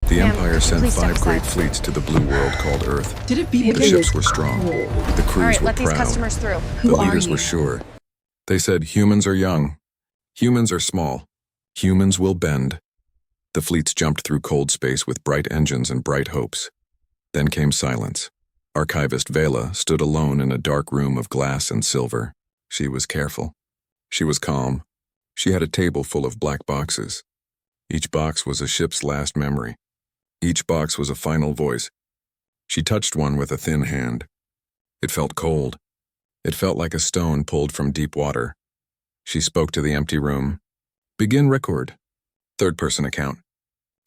The Ma'am, Empire sent please step 5 great aside. fleets to the blue world called Earth. Did it beat The ships were strong. The crews All right, were let these proud. customers through. The Who are leaders you? were sure. They said humans are young. Humans are small. Humans will bend. The fleets jumped through cold space with bright engines and bright hopes. Then came silence. Archivist Vela stood alone in a dark room of glass and silver. She was careful. She was calm. She had a table full of black boxes. Each box was a ship's last memory. Each box was a final voice. She touched one with a thin hand. It felt cold. It felt like a stone pulled from deep water. She spoke to the empty room. Begin record. Third-person account.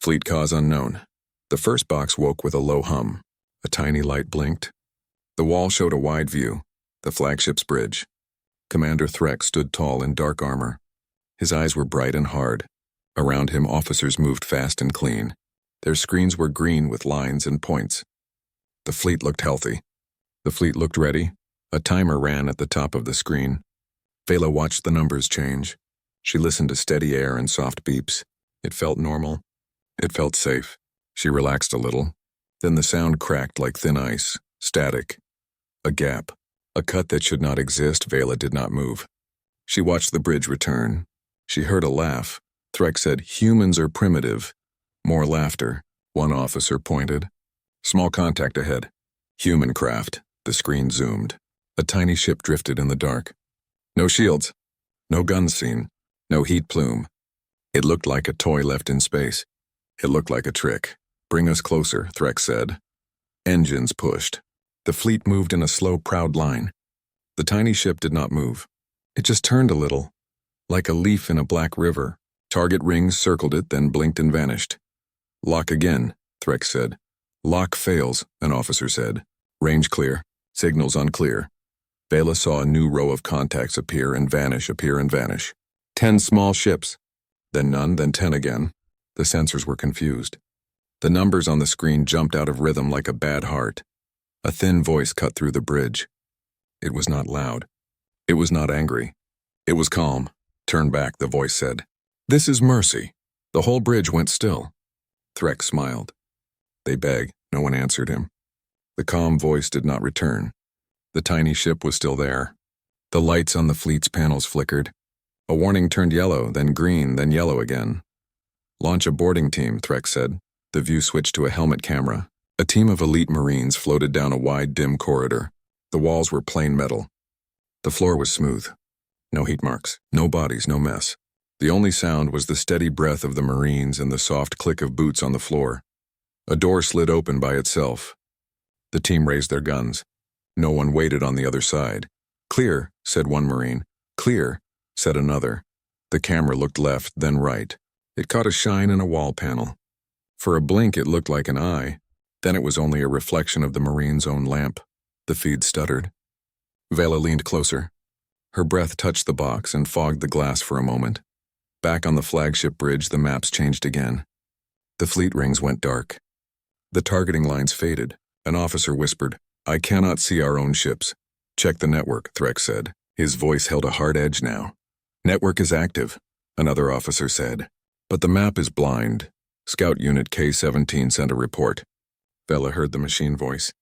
Fleet cause unknown. The first box woke with a low hum. A tiny light blinked. The wall showed a wide view, the flagship's bridge. Commander Threck stood tall in dark armor. His eyes were bright and hard. Around him, officers moved fast and clean. Their screens were green with lines and points. The fleet looked healthy. The fleet looked ready. A timer ran at the top of the screen. Vela watched the numbers change. She listened to steady air and soft beeps. It felt normal. It felt safe. She relaxed a little. Then the sound cracked like thin ice, static. A gap. A cut that should not exist. Vela did not move. She watched the bridge return. She heard a laugh. Threck said, "Humans are primitive." More laughter. One officer pointed. Small contact ahead. Human craft. The screen zoomed. A tiny ship drifted in the dark. No shields. No guns seen. No heat plume. It looked like a toy left in space. It looked like a trick. "Bring us closer," Threck said. Engines pushed. The fleet moved in a slow, proud line. The tiny ship did not move. It just turned a little, like a leaf in a black river. Target rings circled it, then blinked and vanished. "Lock again," Threck said. "Lock fails," an officer said. "Range clear. Signals unclear." Vela saw a new row of contacts appear and vanish, appear and vanish. 10 small ships. Then none, then 10 again. The sensors were confused. The numbers on the screen jumped out of rhythm like a bad heart. A thin voice cut through the bridge. It was not loud. It was not angry. It was calm. "Turn back," the voice said. "This is mercy." The whole bridge went still. Threck smiled. They begged. No one answered him. The calm voice did not return. The tiny ship was still there. The lights on the fleet's panels flickered. A warning turned yellow, then green, then yellow again. "Launch a boarding team," Threck said. The view switched to a helmet camera. A team of elite Marines floated down a wide, dim corridor. The walls were plain metal. The floor was smooth. No heat marks, no bodies, no mess. The only sound was the steady breath of the Marines and the soft click of boots on the floor. A door slid open by itself. The team raised their guns. No one waited on the other side. "Clear," said one Marine. "Clear," said another. The camera looked left, then right. It caught a shine in a wall panel. For a blink it looked like an eye. Then it was only a reflection of the Marine's own lamp. The feed stuttered. Vela leaned closer. Her breath touched the box and fogged the glass for a moment. Back on the flagship bridge, the maps changed again. The fleet rings went dark. The targeting lines faded. An officer whispered, "I cannot see our own ships." "Check the network," Threck said. His voice held a hard edge now. "Network is active," another officer said. "But the map is blind." Scout Unit K-17 sent a report. Vela heard the machine voice.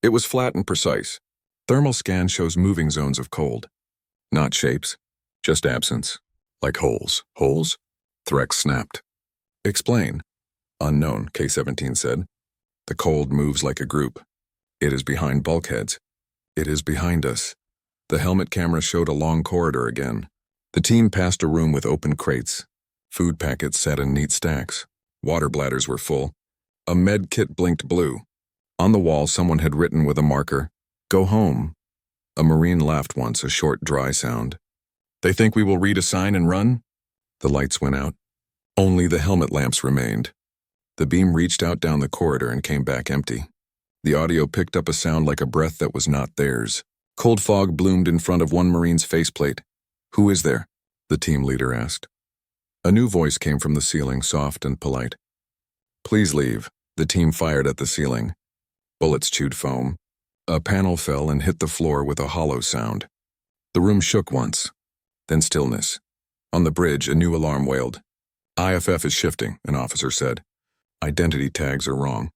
It was flat and precise. Thermal scan shows moving zones of cold. Not shapes, just absence. Like holes. "Holes?" Threck snapped. "Explain." "Unknown," K-17 said. "The cold moves like a group. It is behind bulkheads. It is behind us." The helmet camera showed a long corridor again. The team passed a room with open crates. Food packets sat in neat stacks. Water bladders were full. A med kit blinked blue. On the wall, someone had written with a marker, "Go home." A Marine laughed once, a short, dry sound. "They think we will read a sign and run?" The lights went out. Only the helmet lamps remained. The beam reached out down the corridor and came back empty. The audio picked up a sound like a breath that was not theirs. Cold fog bloomed in front of one Marine's faceplate. "Who is there?" the team leader asked. A new voice came from the ceiling, soft and polite. "Please leave." The team fired at the ceiling. Bullets chewed foam. A panel fell and hit the floor with a hollow sound. The room shook once. Then stillness. On the bridge, a new alarm wailed. "IFF is shifting," an officer said. Identity tags are wrong.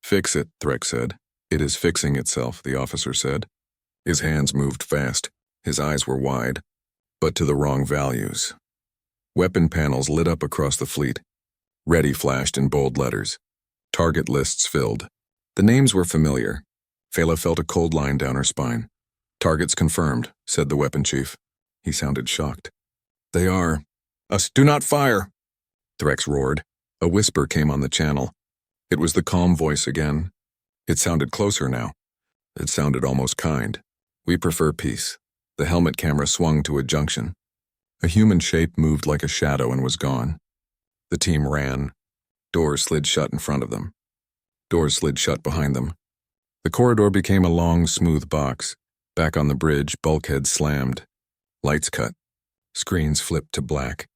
Fix it, Threck said. It is fixing itself, the officer said. His hands moved fast. His eyes were wide, but to the wrong values. Weapon panels lit up across the fleet. Ready flashed in bold letters. Target lists filled. The names were familiar. Fela felt a cold line down her spine. Targets confirmed, said the weapon chief. He sounded shocked. They are. Us, do not fire! Threx roared. A whisper came on the channel. It was the calm voice again. It sounded closer now. It sounded almost kind. We prefer peace. The helmet camera swung to a junction. A human shape moved like a shadow and was gone. The team ran. Doors slid shut in front of them. Doors slid shut behind them. The corridor became a long, smooth box. Back on the bridge, bulkheads slammed. Lights cut. Screens flipped to black.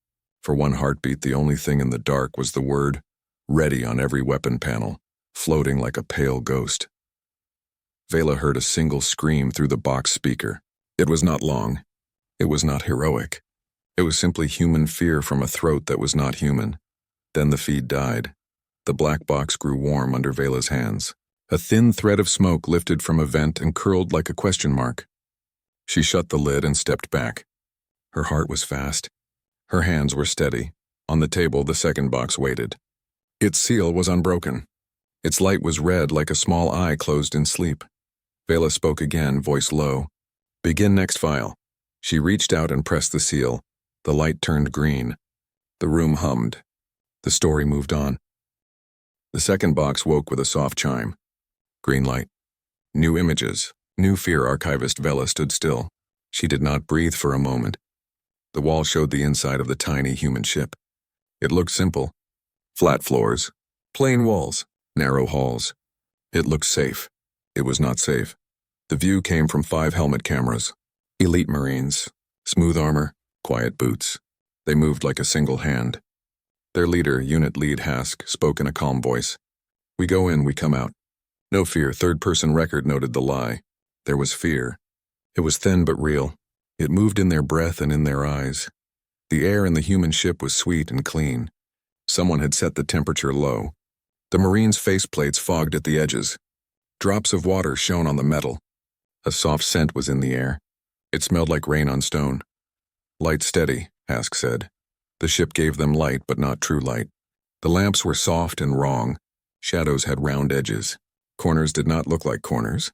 For one heartbeat, the only thing in the dark was the word, ready on every weapon panel, floating like a pale ghost. Vela heard a single scream through the box speaker. It was not long. It was not heroic. It was simply human fear from a throat that was not human. Then the feed died. The black box grew warm under Vela's hands. A thin thread of smoke lifted from a vent and curled like a question mark. She shut the lid and stepped back. Her heart was fast. Her hands were steady. On the table, the second box waited. Its seal was unbroken. Its light was red like a small eye closed in sleep. Vela spoke again, voice low. Begin next file. She reached out and pressed the seal. The light turned green. The room hummed. The story moved on. The second box woke with a soft chime. Green light. New images. New fear. Archivist Vela stood still. She did not breathe for a moment. The wall showed the inside of the tiny human ship. It looked simple. Flat floors. Plain walls. Narrow halls. It looked safe. It was not safe. The view came from 5 helmet cameras. Elite Marines. Smooth armor. Quiet boots. They moved like a single hand. Their leader, Unit Lead Hask, spoke in a calm voice. We go in, we come out. No fear. Third-person record noted the lie. There was fear. It was thin but real. It moved in their breath and in their eyes. The air in the human ship was sweet and clean. Someone had set the temperature low. The Marines' faceplates fogged at the edges. Drops of water shone on the metal. A soft scent was in the air. It smelled like rain on stone. Light steady, Hask said. The ship gave them light, but not true light. The lamps were soft and wrong. Shadows had round edges. Corners did not look like corners.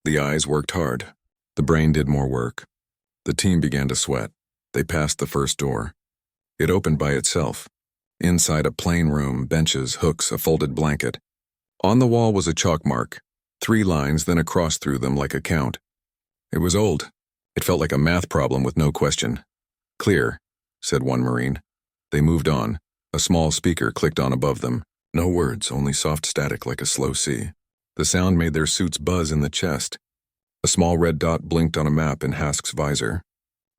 The eyes worked hard. The brain did more work. The team began to sweat. They passed the first door. It opened by itself. Inside a plain room, benches, hooks, a folded blanket. On the wall was a chalk mark. 3 lines, then a cross through them like a count. It was old. It felt like a math problem with no question. Clear, said one Marine. They moved on. A small speaker clicked on above them. No words, only soft static like a slow sea. The sound made their suits buzz in the chest. A small red dot blinked on a map in Hask's visor.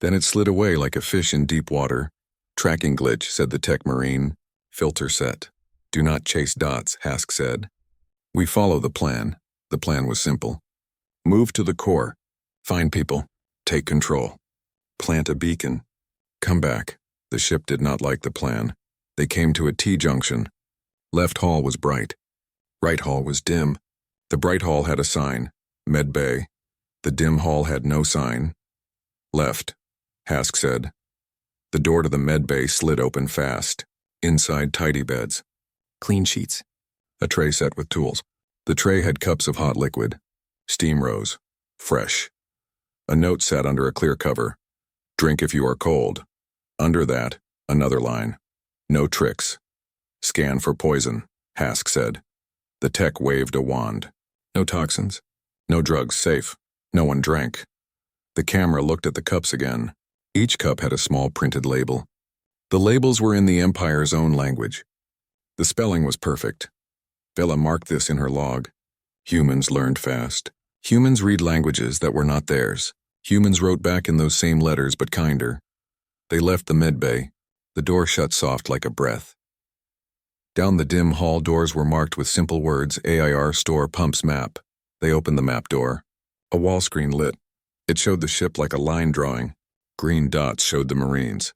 Then it slid away like a fish in deep water. Tracking glitch, said the tech Marine. Filter set. Do not chase dots, Hask said. We follow the plan. The plan was simple. Move to the core. Find people. Take control. Plant a beacon. Come back. The ship did not like the plan. They came to a T-junction. Left hall was bright. Right hall was dim. The bright hall had a sign. Med Bay. The dim hall had no sign. Left, Hask said. The door to the med bay slid open fast. Inside, tidy beds. Clean sheets. A tray set with tools. The tray had cups of hot liquid. Steam rose. Fresh. A note sat under a clear cover. Drink if you are cold. Under that, another line. No tricks. Scan for poison, Hask said. The tech waved a wand. No toxins. No drugs, safe. No one drank. The camera looked at the cups again. Each cup had a small printed label. The labels were in the Empire's own language. The spelling was perfect. Vela marked this in her log. Humans learned fast. Humans read languages that were not theirs. Humans wrote back in those same letters, but kinder. They left the med bay. The door shut soft like a breath. Down the dim hall, doors were marked with simple words, AIR store pumps map. They opened the map door. A wall screen lit. It showed the ship like a line drawing. Green dots showed the Marines.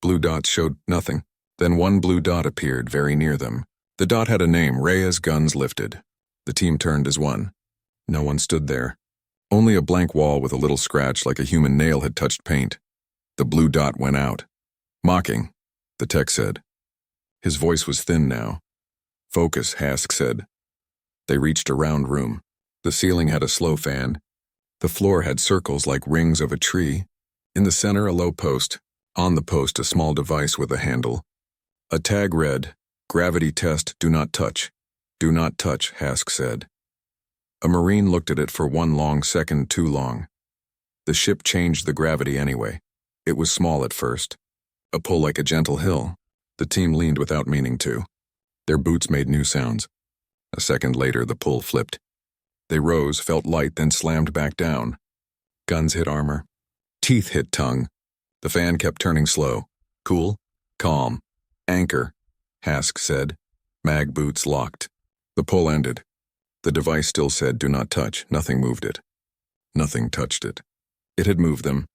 Blue dots showed nothing. Then one blue dot appeared very near them. The dot had a name, Reyes, guns lifted. The team turned as one. No one stood there. Only a blank wall with a little scratch like a human nail had touched paint. The blue dot went out. Mocking, the tech said. His voice was thin now. Focus, Hask said. They reached a round room. The ceiling had a slow fan. The floor had circles like rings of a tree. In the center, a low post. On the post, a small device with a handle. A tag read, "Gravity test, do not touch." "Do not touch," Hask said. A Marine looked at it for one long second, too long. The ship changed the gravity anyway. It was small at first. A pull like a gentle hill. The team leaned without meaning to. Their boots made new sounds. A second later, the pull flipped. They rose, felt light, then slammed back down. Guns hit armor. Teeth hit tongue. The fan kept turning slow. Cool. Calm. Anchor, Hask said. Mag boots locked. The pull ended. The device still said, "Do not touch." Nothing moved it. Nothing touched it. It had moved them.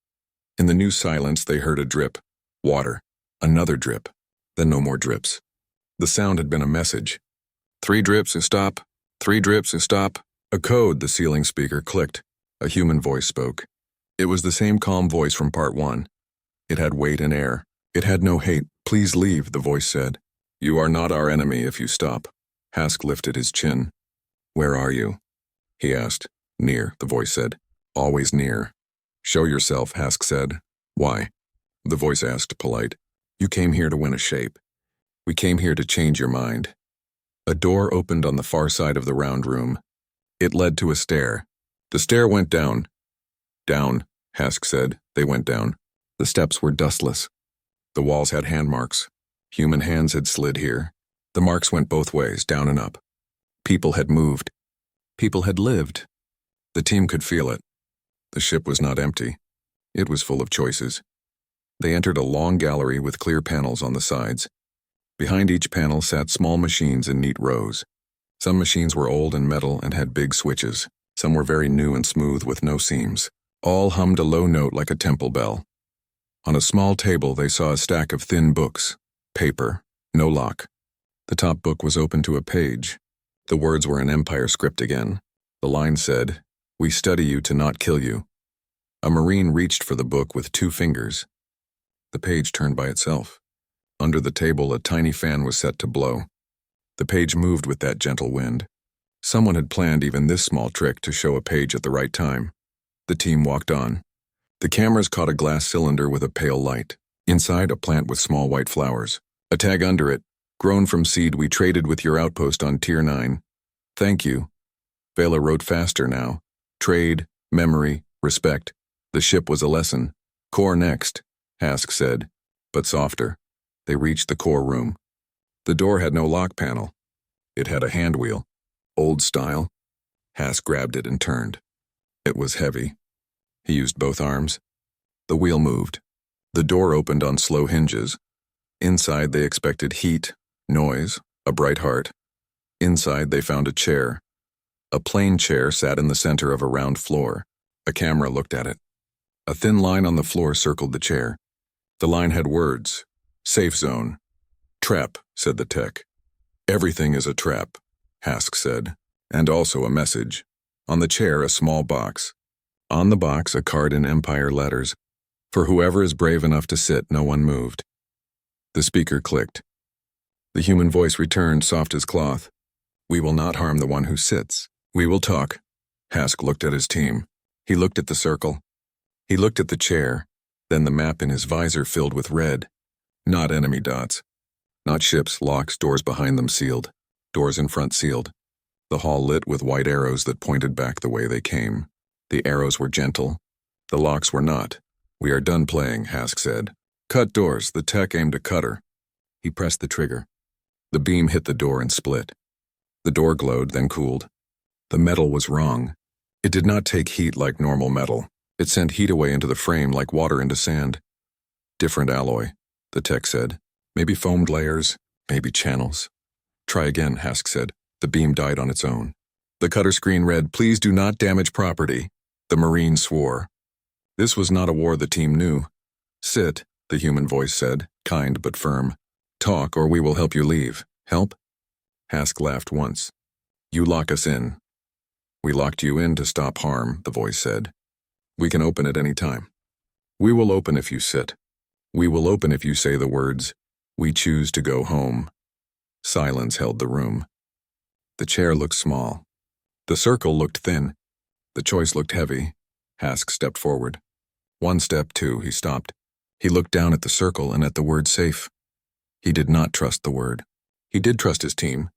In the new silence, they heard a drip. Water. Another drip. Then no more drips. The sound had been a message. 3 drips, stop. 3 drips, stop. A code, the ceiling speaker clicked. A human voice spoke. It was the same calm voice from part 1. It had weight and air. It had no hate. "Please leave," the voice said. "You are not our enemy if you stop." Hask lifted his chin. "Where are you?" he asked. "Near," the voice said. "Always near." "Show yourself," Hask said. "Why?" The voice asked, polite. "You came here to win a shape. We came here to change your mind." A door opened on the far side of the round room. It led to a stair. The stair went down. "Down," Hask said. They went down. The steps were dustless. The walls had hand marks. Human hands had slid here. The marks went both ways, down and up. People had moved. People had lived. The team could feel it. The ship was not empty. It was full of choices. They entered a long gallery with clear panels on the sides. Behind each panel sat small machines in neat rows. Some machines were old and metal and had big switches. Some were very new and smooth with no seams. All hummed a low note like a temple bell. On a small table, they saw a stack of thin books. Paper. No lock. The top book was open to a page. The words were in Empire script again. The line said, "We study you to not kill you." A Marine reached for the book with 2 fingers. The page turned by itself. Under the table, a tiny fan was set to blow. The page moved with that gentle wind. Someone had planned even this small trick to show a page at the right time. The team walked on. The cameras caught a glass cylinder with a pale light. Inside, a plant with small white flowers. A tag under it, "Grown from seed we traded with your outpost on Tier 9. Thank you." Vela wrote faster now. Trade, memory, respect. The ship was a lesson. "Core next," Hask said, but softer. They reached the core room. The door had no lock panel. It had a hand wheel. Old style. Hask grabbed it and turned. It was heavy. He used both arms. The wheel moved. The door opened on slow hinges. Inside they expected heat, noise, a bright heart. Inside they found a chair. A plain chair sat in the center of a round floor. A camera looked at it. A thin line on the floor circled the chair. The line had words. "Safe zone." "Trap," said the tech. "Everything is a trap," Hask said, and also a message. On the chair, a small box. On the box, a card in Empire letters. "For whoever is brave enough to sit, no one moved." The speaker clicked. The human voice returned, soft as cloth. "We will not harm the one who sits. We will talk." Hask looked at his team. He looked at the circle. He looked at the chair, then the map in his visor filled with red. Not enemy dots. Not ships, locks, doors behind them sealed. Doors in front sealed. The hall lit with white arrows that pointed back the way they came. The arrows were gentle. The locks were not. "We are done playing," Hask said. "Cut doors." The tech aimed a cutter. He pressed the trigger. The beam hit the door and split. The door glowed, then cooled. The metal was wrong. It did not take heat like normal metal. It sent heat away into the frame like water into sand. "Different alloy," the tech said. "Maybe foamed layers, maybe channels." "Try again," Hask said. The beam died on its own. The cutter screen read, "Please do not damage property." The Marine swore. This was not a war the team knew. "Sit," the human voice said, kind but firm. "Talk, or we will help you leave." "Help?" Hask laughed once. You lock us in. We locked you in to stop harm, the voice said. We can open at any time. We will open if you sit. We will open if you say the words, we choose to go home. Silence held the room. The chair looked small. The circle looked thin. The choice looked heavy. Hask stepped forward. One step, two, he stopped. He looked down at the circle and at the word safe. He did not trust the word. He did trust his team.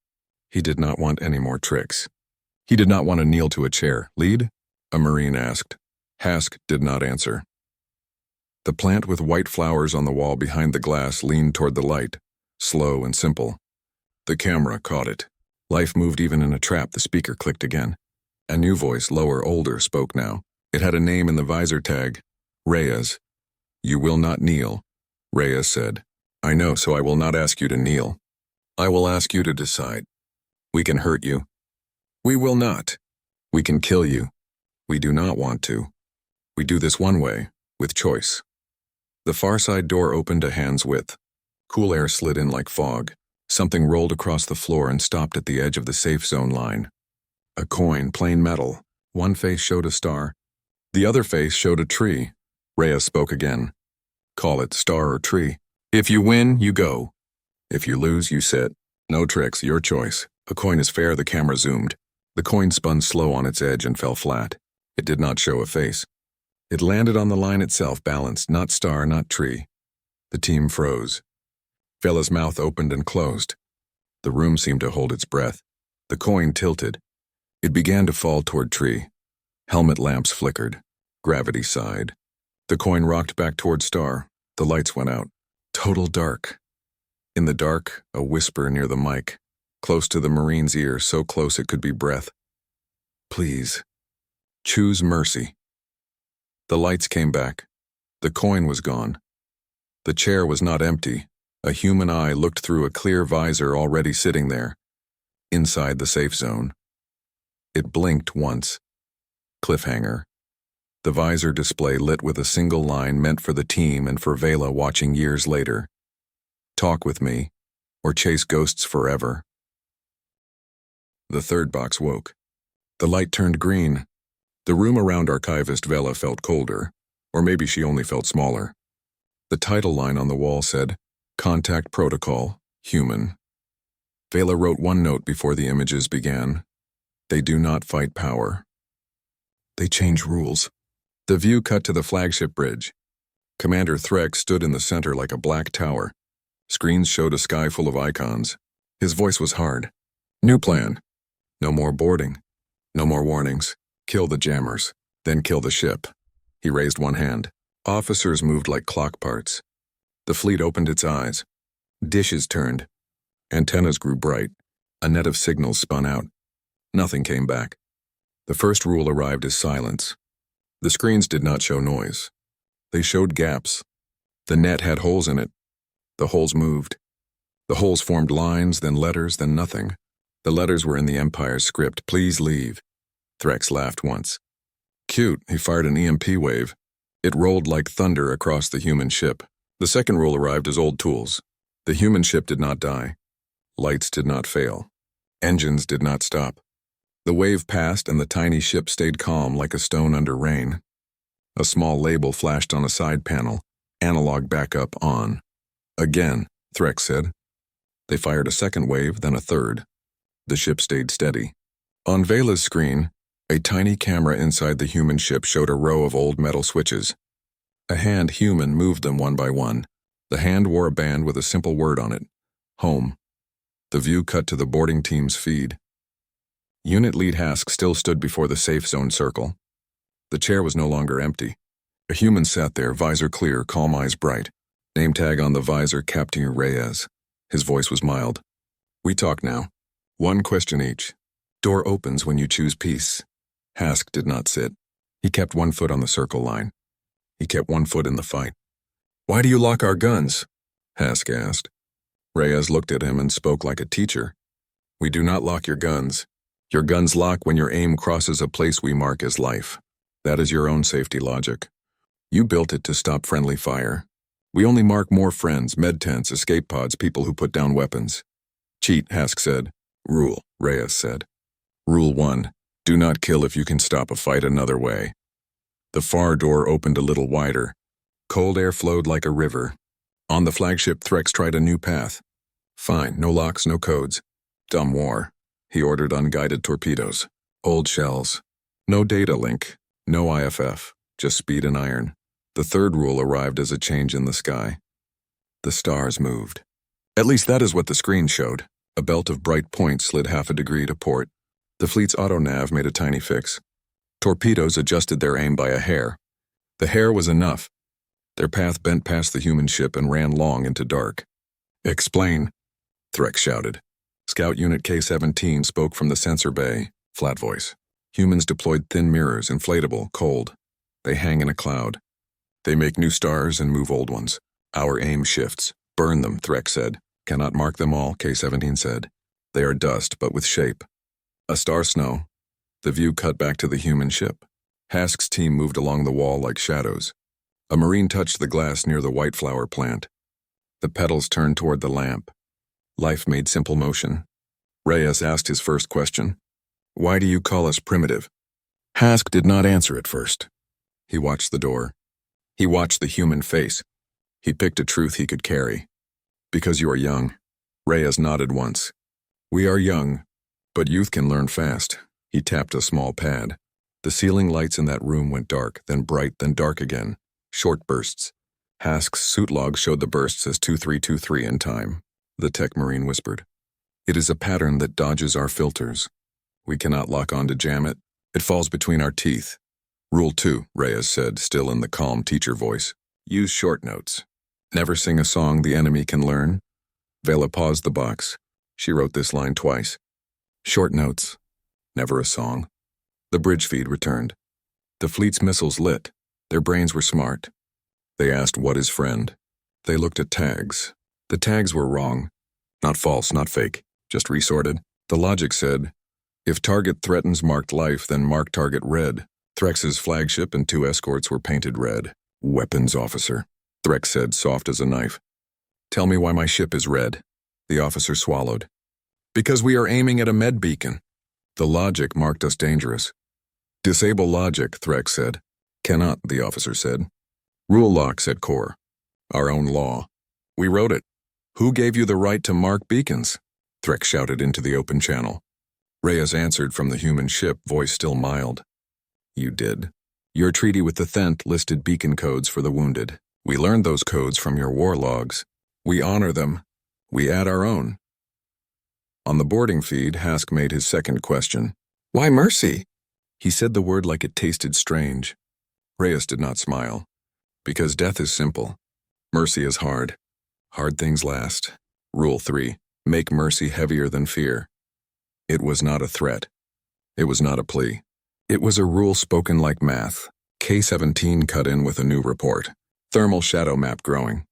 He did not want any more tricks. He did not want to kneel to a chair. Lead? A Marine asked. Hask did not answer. The plant with white flowers on the wall behind the glass leaned toward the light, slow and simple. The camera caught it. Life moved even in a trap. The speaker clicked again. A new voice, lower, older, spoke now. It had a name in the visor tag. Reyes. You will not kneel, Reyes said. I know, so I will not ask you to kneel. I will ask you to decide. We can hurt you. We will not. We can kill you. We do not want to. We do this one way, with choice. The far side door opened a hand's width. Cool air slid in like fog. Something rolled across the floor and stopped at the edge of the safe zone line. A coin, plain metal. One face showed a star. The other face showed a tree. Reyes spoke again. Call it star or tree. If you win, you go. If you lose, you sit. No tricks, your choice. A coin is fair, the camera zoomed. The coin spun slow on its edge and fell flat. It did not show a face. It landed on the line itself, balanced, not star, not tree. The team froze. Vela's mouth opened and closed. The room seemed to hold its breath. The coin tilted. It began to fall toward tree. Helmet lamps flickered. Gravity sighed. The coin rocked back toward star. The lights went out. Total dark. In the dark, a whisper near the mic, close to the Marine's ear, so close it could be breath. Please. Choose mercy. The lights came back. The coin was gone. The chair was not empty. A human eye looked through a clear visor already sitting there, inside the safe zone. It blinked once. Cliffhanger. The visor display lit with a single line meant for the team and for Vela watching years later. Talk with me, or chase ghosts forever. The third box woke. The light turned green. The room around archivist Vela felt colder, or maybe she only felt smaller. The title line on the wall said, Contact Protocol, Human. Vela wrote one note before the images began. They do not fight power. They change rules. The view cut to the flagship bridge. Commander Threx stood in the center like a black tower. Screens showed a sky full of icons. His voice was hard. New plan. No more boarding. No more warnings. Kill the jammers. Then kill the ship. He raised one hand. Officers moved like clock parts. The fleet opened its eyes. Dishes turned. Antennas grew bright. A net of signals spun out. Nothing came back. The first rule arrived as silence. The screens did not show noise. They showed gaps. The net had holes in it. The holes moved. The holes formed lines, then letters, then nothing. The letters were in the Empire's script. Please leave. Threx laughed once. Cute, he fired an EMP wave. It rolled like thunder across the human ship. The second rule arrived as old tools. The human ship did not die. Lights did not fail. Engines did not stop. The wave passed and the tiny ship stayed calm like a stone under rain. A small label flashed on a side panel. Analog backup on. Again, Threx said. They fired a second wave, then a third. The ship stayed steady. On Vela's screen, a tiny camera inside the human ship showed a row of old metal switches. A hand human moved them one by one. The hand wore a band with a simple word on it. Home. The view cut to the boarding team's feed. Unit Lead Hask still stood before the safe zone circle. The chair was no longer empty. A human sat there, visor clear, calm eyes bright. Name tag on the visor, Captain Reyes. His voice was mild. We talk now. One question each. Door opens when you choose peace. Hask did not sit. He kept one foot on the circle line. He kept one foot in the fight. Why do you lock our guns? Hask asked. Reyes looked at him and spoke like a teacher. We do not lock your guns. Your guns lock when your aim crosses a place we mark as life. That is your own safety logic. You built it to stop friendly fire. We only mark more friends, med tents, escape pods, people who put down weapons. Cheat, Hask said. Rule, Reyes said. Rule 1. Do not kill if you can stop a fight another way. The far door opened a little wider. Cold air flowed like a river. On the flagship, Threx tried a new path. Fine, no locks, no codes. Dumb war. He ordered unguided torpedoes. Old shells. No data link. No IFF. Just speed and iron. The third rule arrived as a change in the sky. The stars moved. At least that is what the screen showed. A belt of bright points slid half a degree to port. The fleet's auto-nav made a tiny fix. Torpedoes adjusted their aim by a hair. The hair was enough. Their path bent past the human ship and ran long into dark. Explain, Threx shouted. Scout Unit K-17 spoke from the sensor bay, flat voice. Humans deployed thin mirrors, inflatable, cold. They hang in a cloud. They make new stars and move old ones. Our aim shifts. Burn them, Threx said. Cannot mark them all, K-17 said. They are dust, but with shape. A star snow. The view cut back to the human ship. Hask's team moved along the wall like shadows. A Marine touched the glass near the white flower plant. The petals turned toward the lamp. Life made simple motion. Reyes asked his first question. Why do you call us primitive? Hask did not answer at first. He watched the door. He watched the human face. He picked a truth he could carry. Because you are young. Reyes nodded once. We are young, but youth can learn fast. He tapped a small pad. The ceiling lights in that room went dark, then bright, then dark again. Short bursts. Hask's suit log showed the bursts as 2323 in time. The tech Marine whispered. It is a pattern that dodges our filters. We cannot lock on to jam it. It falls between our teeth. Rule 2, Reyes said, still in the calm teacher voice. Use short notes. Never sing a song the enemy can learn. Vela paused the box. She wrote this line twice. Short notes. Never a song. The bridge feed returned. The fleet's missiles lit. Their brains were smart. They asked, what is friend? They looked at tags. The tags were wrong. Not false, not fake. Just resorted. The logic said, if target threatens marked life, then mark target red. Threx's flagship and 2 escorts were painted red. Weapons officer. Threx said, soft as a knife. Tell me why my ship is red. The officer swallowed. Because we are aiming at a med beacon. The logic marked us dangerous. Disable logic, Threx said. Cannot, the officer said. Rule lock, said Core. Our own law. We wrote it. Who gave you the right to mark beacons? Threx shouted into the open channel. Reyes answered from the human ship, voice still mild. You did. Your treaty with the Thent listed beacon codes for the wounded. We learned those codes from your war logs. We honor them. We add our own. On the boarding feed, Hask made his second question. Why mercy? He said the word like it tasted strange. Reyes did not smile. Because death is simple. Mercy is hard. Hard things last. Rule 3. Make mercy heavier than fear. It was not a threat. It was not a plea. It was a rule spoken like math. K-17 cut in with a new report. Thermal shadow map growing.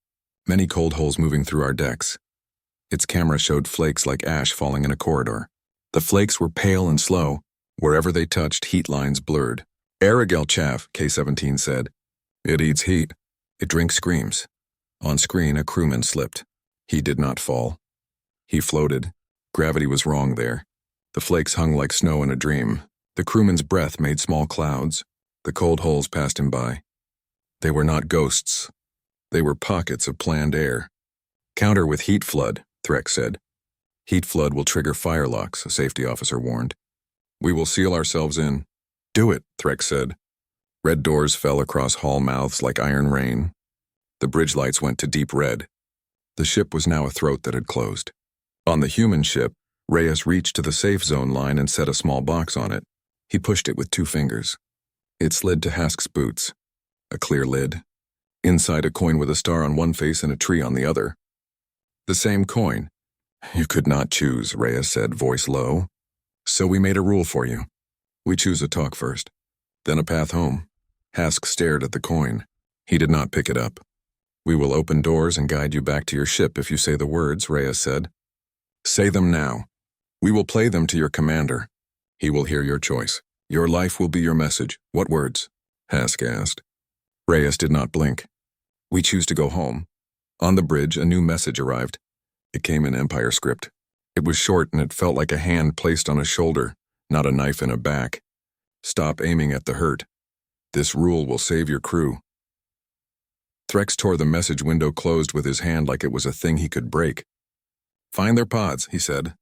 Many cold holes moving through our decks. Its camera showed flakes like ash falling in a corridor. The flakes were pale and slow. Wherever they touched, heat lines blurred. Aerogel chaff, K-17 said. It eats heat. It drinks screams. On screen, a crewman slipped. He did not fall. He floated. Gravity was wrong there. The flakes hung like snow in a dream. The crewman's breath made small clouds. The cold holes passed him by. They were not ghosts. They were pockets of planned air. Counter with heat flood, Threx said. Heat flood will trigger fire locks, a safety officer warned. We will seal ourselves in. Do it, Threx said. Red doors fell across hall mouths like iron rain. The bridge lights went to deep red. The ship was now a throat that had closed. On the human ship, Reyes reached to the safe zone line and set a small box on it. He pushed it with 2 fingers. It slid to Hask's boots. A clear lid. Inside, a coin with a star on one face and a tree on the other. The same coin. You could not choose, Reyes said, voice low. So we made a rule for you. We choose a talk first, then a path home. Hask stared at the coin. He did not pick it up. We will open doors and guide you back to your ship if you say the words, Reyes said. Say them now. We will play them to your commander. He will hear your choice. Your life will be your message. What words? Hask asked. Reyes did not blink. We choose to go home. On the bridge, a new message arrived. It came in Empire script. It was short and it felt like a hand placed on a shoulder, not a knife in a back. Stop aiming at the hurt. This rule will save your crew. Threx tore the message window closed with his hand like it was a thing he could break. Find their pods, he said.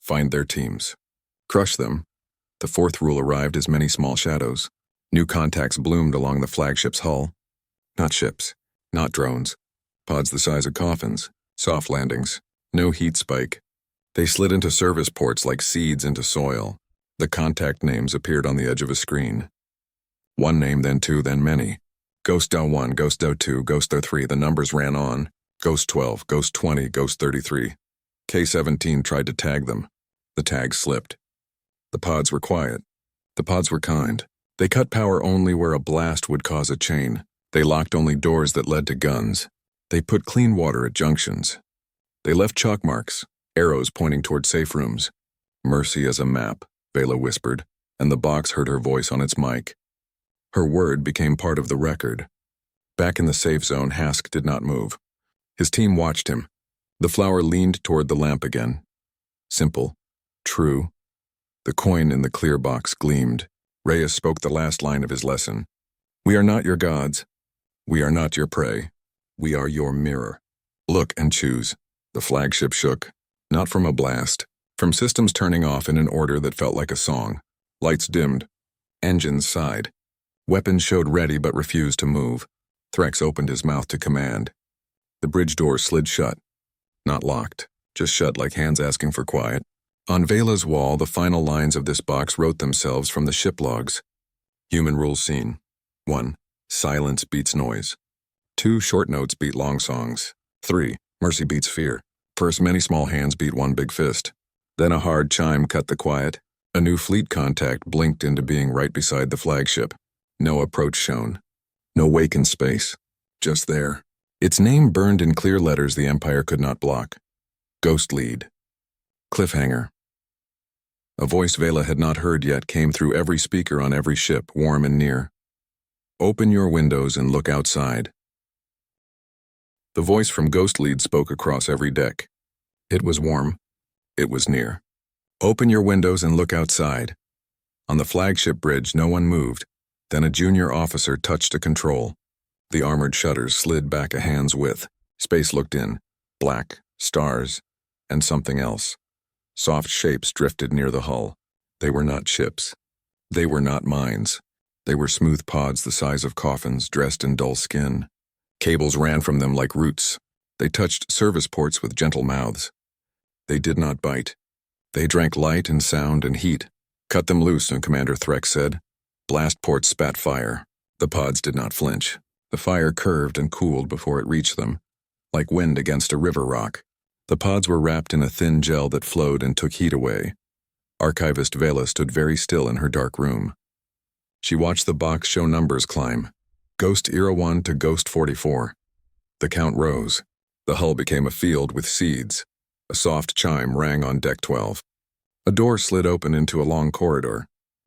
Find their teams. Crush them. The fourth rule arrived as many small shadows. New contacts bloomed along the flagship's hull. Not ships, not drones. Pods the size of coffins, soft landings, no heat spike. They slid into service ports like seeds into soil. The contact names appeared on the edge of a screen. One name, then two, then many. Ghost 1, Ghost 2, Ghost 3, the numbers ran on. Ghost 12, Ghost 20, Ghost 33. K-17 tried to tag them. The tag slipped. The pods were quiet. The pods were kind. They cut power only where a blast would cause a chain. They locked only doors that led to guns. They put clean water at junctions. They left chalk marks, arrows pointing toward safe rooms. Mercy as a map, Vela whispered, and the box heard her voice on its mic. Her word became part of the record. Back in the safe zone, Hask did not move. His team watched him. The flower leaned toward the lamp again. Simple. True. The coin in the clear box gleamed. Reyes spoke the last line of his lesson. We are not your gods. We are not your prey. We are your mirror. Look and choose. The flagship shook. Not from a blast. From systems turning off in an order that felt like a song. Lights dimmed. Engines sighed. Weapons showed ready but refused to move. Threx opened his mouth to command. The bridge door slid shut. Not locked, just shut like hands asking for quiet. On Vela's wall, the final lines of this box wrote themselves from the ship logs. Human rules seen. 1. Silence beats noise. 2. Short notes beat long songs. 3. Mercy beats fear. First, many small hands beat one big fist. Then a hard chime cut the quiet. A new fleet contact blinked into being right beside the flagship. No approach shown. No wake in space. Just there. Its name burned in clear letters the Empire could not block. Ghost Lead. Cliffhanger. A voice Vela had not heard yet came through every speaker on every ship, warm and near. Open your windows and look outside. The voice from Ghost Lead spoke across every deck. It was warm. It was near. Open your windows and look outside. On the flagship bridge, no one moved. Then a junior officer touched a control. The armored shutters slid back a hand's width. Space looked in. Black, stars, and something else. Soft shapes drifted near the hull. They were not ships. They were not mines. They were smooth pods the size of coffins, dressed in dull skin. Cables ran from them like roots. They touched service ports with gentle mouths. They did not bite. They drank light and sound and heat. Cut them loose, Commander Threx said. Blast ports spat fire. The pods did not flinch. The fire curved and cooled before it reached them, like wind against a river rock. The pods were wrapped in a thin gel that flowed and took heat away. Archivist Vela stood very still in her dark room. She watched the box show numbers climb. Ghost Era 1 to Ghost 44. The count rose. The hull became a field with seeds. A soft chime rang on deck 12. A door slid open into a long corridor.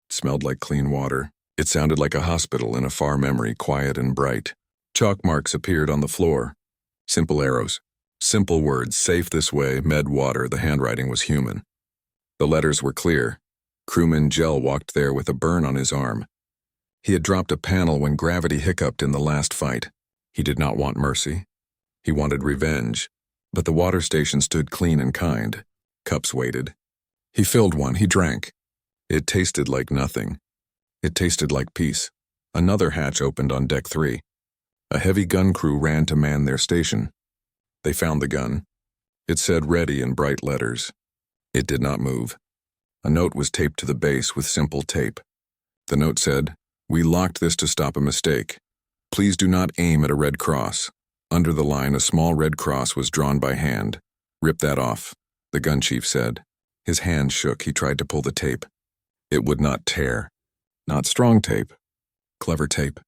It smelled like clean water. It sounded like a hospital in a far memory, quiet and bright. Chalk marks appeared on the floor. Simple arrows. Simple words, safe this way, med water, the handwriting was human. The letters were clear. Crewman Gel walked there with a burn on his arm. He had dropped a panel when gravity hiccuped in the last fight. He did not want mercy. He wanted revenge. But the water station stood clean and kind. Cups waited. He filled one, he drank. It tasted like nothing. It tasted like peace. Another hatch opened on deck 3. A heavy gun crew ran to man their station. They found the gun. It said ready in bright letters. It did not move. A note was taped to the base with simple tape. The note said, "We locked this to stop a mistake. Please do not aim at a red cross." Under the line, a small red cross was drawn by hand. "Rip that off," the gun chief said. His hand shook. He tried to pull the tape. It would not tear. Not strong tape. Clever tape.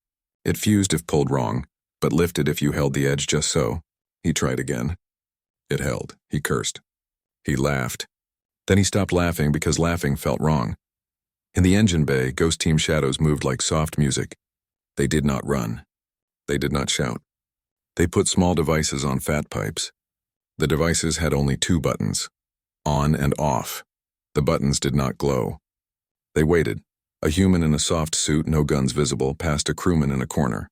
It fused if pulled wrong, but lifted if you held the edge just so. He tried again. It held. He cursed. He laughed. Then he stopped laughing because laughing felt wrong. In the engine bay, Ghost Team shadows moved like soft music. They did not run. They did not shout. They put small devices on fat pipes. The devices had only 2 buttons. On and off. The buttons did not glow. They waited. A human in a soft suit, no guns visible, passed a crewman in a corner.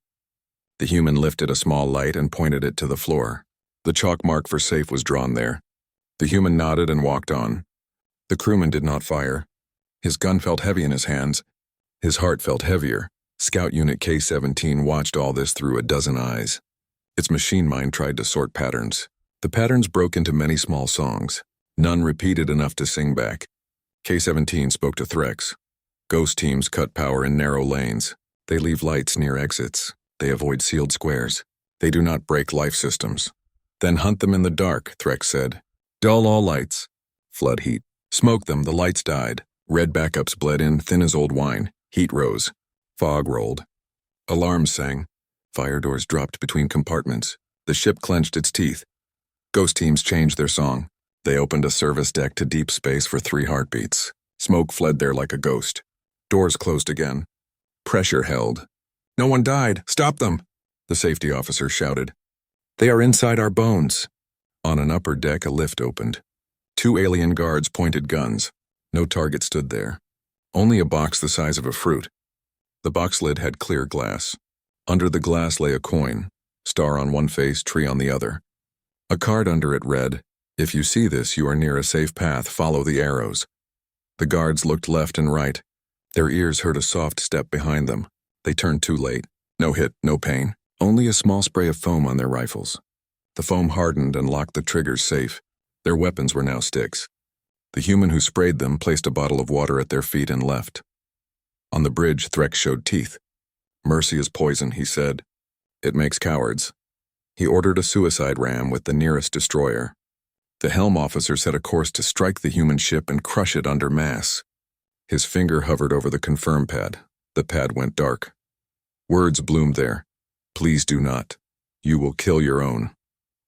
The human lifted a small light and pointed it to the floor. The chalk mark for safe was drawn there. The human nodded and walked on. The crewman did not fire. His gun felt heavy in his hands. His heart felt heavier. Scout Unit K-17 watched all this through a dozen eyes. Its machine mind tried to sort patterns. The patterns broke into many small songs, none repeated enough to sing back. K-17 spoke to Threx. Ghost teams cut power in narrow lanes. They leave lights near exits. They avoid sealed squares. They do not break life systems. Then hunt them in the dark, Threx said. Dull all lights. Flood heat. Smoke them, the lights died. Red backups bled in, thin as old wine. Heat rose. Fog rolled. Alarms sang. Fire doors dropped between compartments. The ship clenched its teeth. Ghost teams changed their song. They opened a service deck to deep space for 3 heartbeats. Smoke fled there like a ghost. Doors closed again. Pressure held. No one died. Stop them, the safety officer shouted. They are inside our bones. On an upper deck, a lift opened. 2 alien guards pointed guns. No target stood there. Only a box the size of a fruit. The box lid had clear glass. Under the glass lay a coin, star on one face, tree on the other. A card under it read, "If you see this, you are near a safe path, follow the arrows." The guards looked left and right. Their ears heard a soft step behind them. They turned too late. No hit, no pain. Only a small spray of foam on their rifles. The foam hardened and locked the triggers safe. Their weapons were now sticks. The human who sprayed them placed a bottle of water at their feet and left. On the bridge, Threx showed teeth. "Mercy is poison," he said. "It makes cowards." He ordered a suicide ram with the nearest destroyer. The helm officer set a course to strike the human ship and crush it under mass. His finger hovered over the confirm pad. The pad went dark. Words bloomed there. "Please do not. You will kill your own.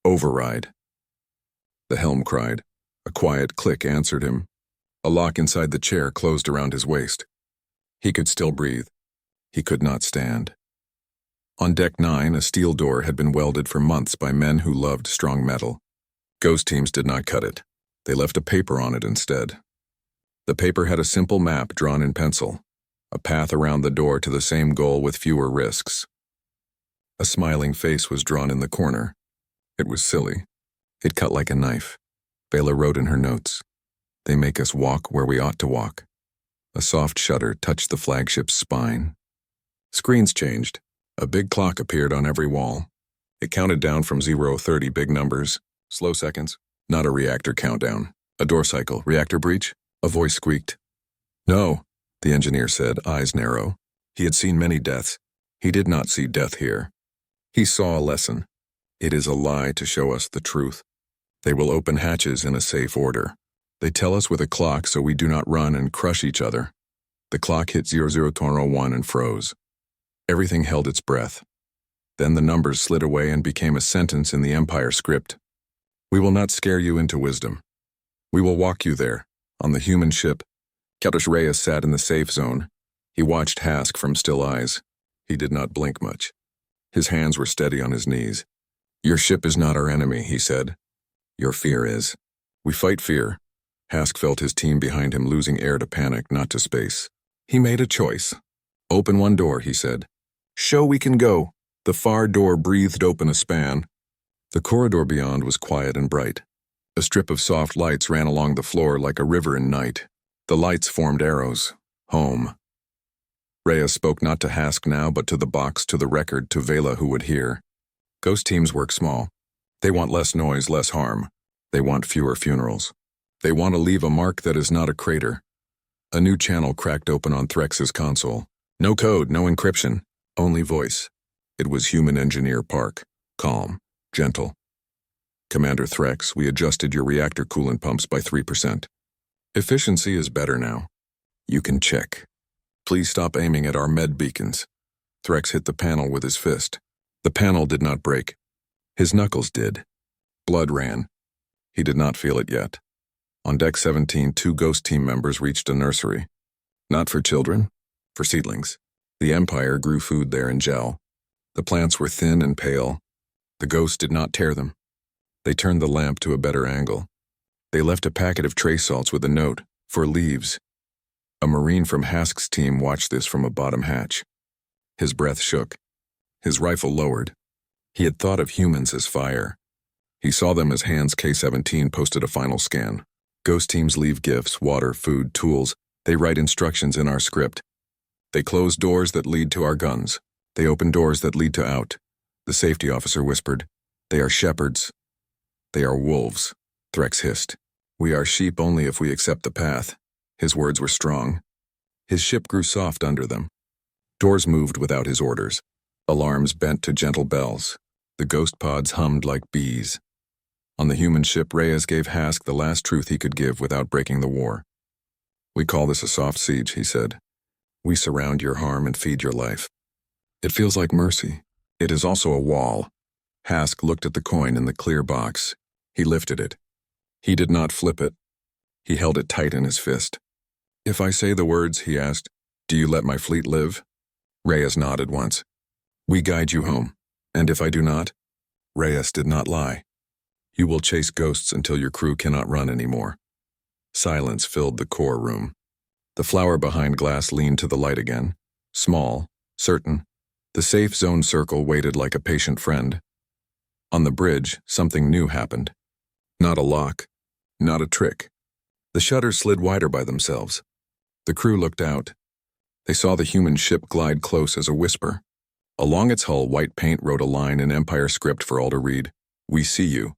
Override." The helm cried. A quiet click answered him. A lock inside the chair closed around his waist. He could still breathe. He could not stand. On Deck 9, a steel door had been welded for months by men who loved strong metal. Ghost teams did not cut it. They left a paper on it instead. The paper had a simple map drawn in pencil, a path around the door to the same goal with fewer risks. A smiling face was drawn in the corner. It was silly. It cut like a knife. Bela wrote in her notes, "They make us walk where we ought to walk." A soft shudder touched the flagship's spine. Screens changed. A big clock appeared on every wall. It counted down from 0-30, big numbers, slow seconds, not a reactor countdown. A door cycle, reactor breach? A voice squeaked. "No," the engineer said, eyes narrow. He had seen many deaths. He did not see death here. He saw a lesson. It is a lie to show us the truth. They will open hatches in a safe order. They tell us with a clock so we do not run and crush each other. The clock hit 00:01 and froze. Everything held its breath. Then the numbers slid away and became a sentence in the Empire script. "We will not scare you into wisdom. We will walk you there, on the human ship." Countess Reyes sat in the safe zone. He watched Hask from still eyes. He did not blink much. His hands were steady on his knees. "Your ship is not our enemy," he said. "Your fear is. We fight fear." Hask felt his team behind him losing air to panic, not to space. He made a choice. "Open one door," he said. "Show we can go." The far door breathed open a span. The corridor beyond was quiet and bright. A strip of soft lights ran along the floor like a river in night. The lights formed arrows. Home. Reyes spoke not to Hask now, but to the box, to the record, to Vela who would hear. Ghost teams work small. They want less noise, less harm. They want fewer funerals. They want to leave a mark that is not a crater. A new channel cracked open on Threx's console. No code, no encryption, only voice. It was Human Engineer Park, calm, gentle. "Commander Threx, we adjusted your reactor coolant pumps by 3%. Efficiency is better now. You can check. Please stop aiming at our med beacons." Threx hit the panel with his fist. The panel did not break. His knuckles did. Blood ran. He did not feel it yet. On Deck 17, 2 Ghost team members reached a nursery. Not for children, for seedlings. The Empire grew food there in gel. The plants were thin and pale. The ghosts did not tear them. They turned the lamp to a better angle. They left a packet of trace salts with a note, "For leaves." A Marine from Hask's team watched this from a bottom hatch. His breath shook. His rifle lowered. He had thought of humans as fire. He saw them as Hans K-17 posted a final scan. Ghost teams leave gifts, water, food, tools. They write instructions in our script. They close doors that lead to our guns. They open doors that lead to out. The safety officer whispered, "They are shepherds. They are wolves," Threx hissed. "We are sheep only if we accept the path." His words were strong. His ship grew soft under them. Doors moved without his orders. Alarms bent to gentle bells. The ghost pods hummed like bees. On the human ship, Reyes gave Hask the last truth he could give without breaking the war. "We call this a soft siege," he said. "We surround your harm and feed your life. It feels like mercy. It is also a wall." Hask looked at the coin in the clear box. He lifted it. He did not flip it. He held it tight in his fist. "If I say the words," he asked, "do you let my fleet live?" Reyes nodded once. "We guide you home. And if I do not?" Reyes did not lie. "You will chase ghosts until your crew cannot run anymore." Silence filled the core room. The flower behind glass leaned to the light again. Small, certain. The safe zone circle waited like a patient friend. On the bridge, something new happened. Not a lock. Not a trick. The shutters slid wider by themselves. The crew looked out. They saw the human ship glide close as a whisper. Along its hull, white paint wrote a line in Empire script for all to read. "We see you."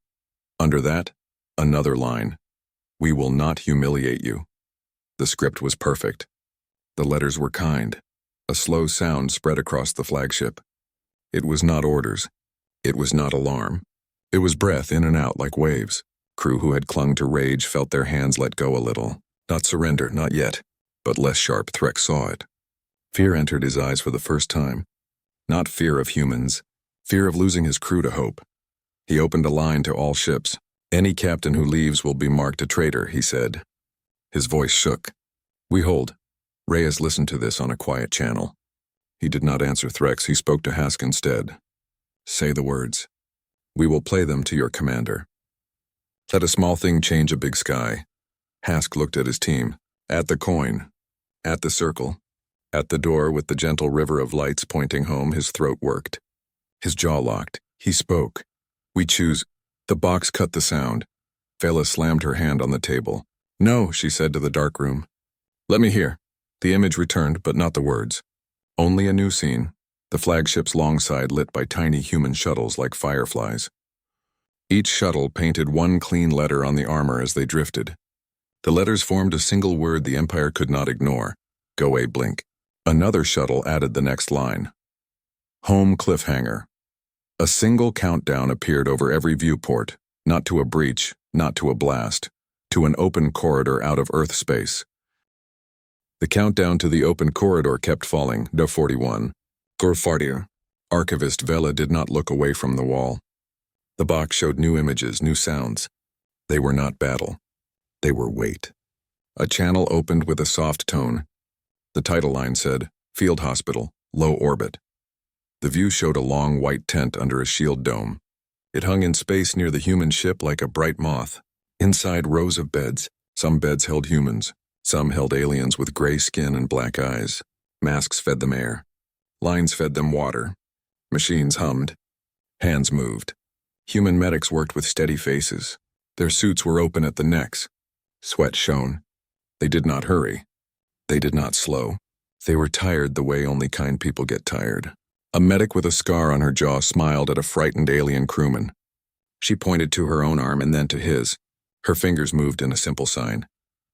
Under that, another line. "We will not humiliate you." The script was perfect. The letters were kind. A slow sound spread across the flagship. It was not orders. It was not alarm. It was breath in and out like waves. Crew who had clung to rage felt their hands let go a little. Not surrender, not yet. But less sharp. Threx saw it. Fear entered his eyes for the first time. Not fear of humans. Fear of losing his crew to hope. He opened a line to all ships. "Any captain who leaves will be marked a traitor," he said. His voice shook. "We hold." Reyes listened to this on a quiet channel. He did not answer Threx. He spoke to Hask instead. "Say the words. We will play them to your commander. Let a small thing change a big sky." Hask looked at his team. At the coin. At the circle. At the door with the gentle river of lights pointing home, his throat worked. His jaw locked. He spoke. "We choose." The box cut the sound. Vela slammed her hand on the table. "No," she said to the dark room. "Let me hear." The image returned, but not the words. Only a new scene. The flagship's long side lit by tiny human shuttles like fireflies. Each shuttle painted one clean letter on the armor as they drifted. The letters formed a single word the Empire could not ignore. Go a blink. Another shuttle added the next line. Home cliffhanger. A single countdown appeared over every viewport, not to a breach, not to a blast, to an open corridor out of Earth space. The countdown to the open corridor kept falling, do 41. Gorfardia. Archivist Vela did not look away from the wall. The box showed new images, new sounds. They were not battle. They were weight. A channel opened with a soft tone. The title line said, Field Hospital, Low Orbit. The view showed a long white tent under a shield dome. It hung in space near the human ship like a bright moth. Inside, rows of beds. Some beds held humans. Some held aliens with gray skin and black eyes. Masks fed them air. Lines fed them water. Machines hummed. Hands moved. Human medics worked with steady faces. Their suits were open at the necks. Sweat shone. They did not hurry. They did not slow. They were tired the way only kind people get tired. A medic with a scar on her jaw smiled at a frightened alien crewman. She pointed to her own arm and then to his. Her fingers moved in a simple sign.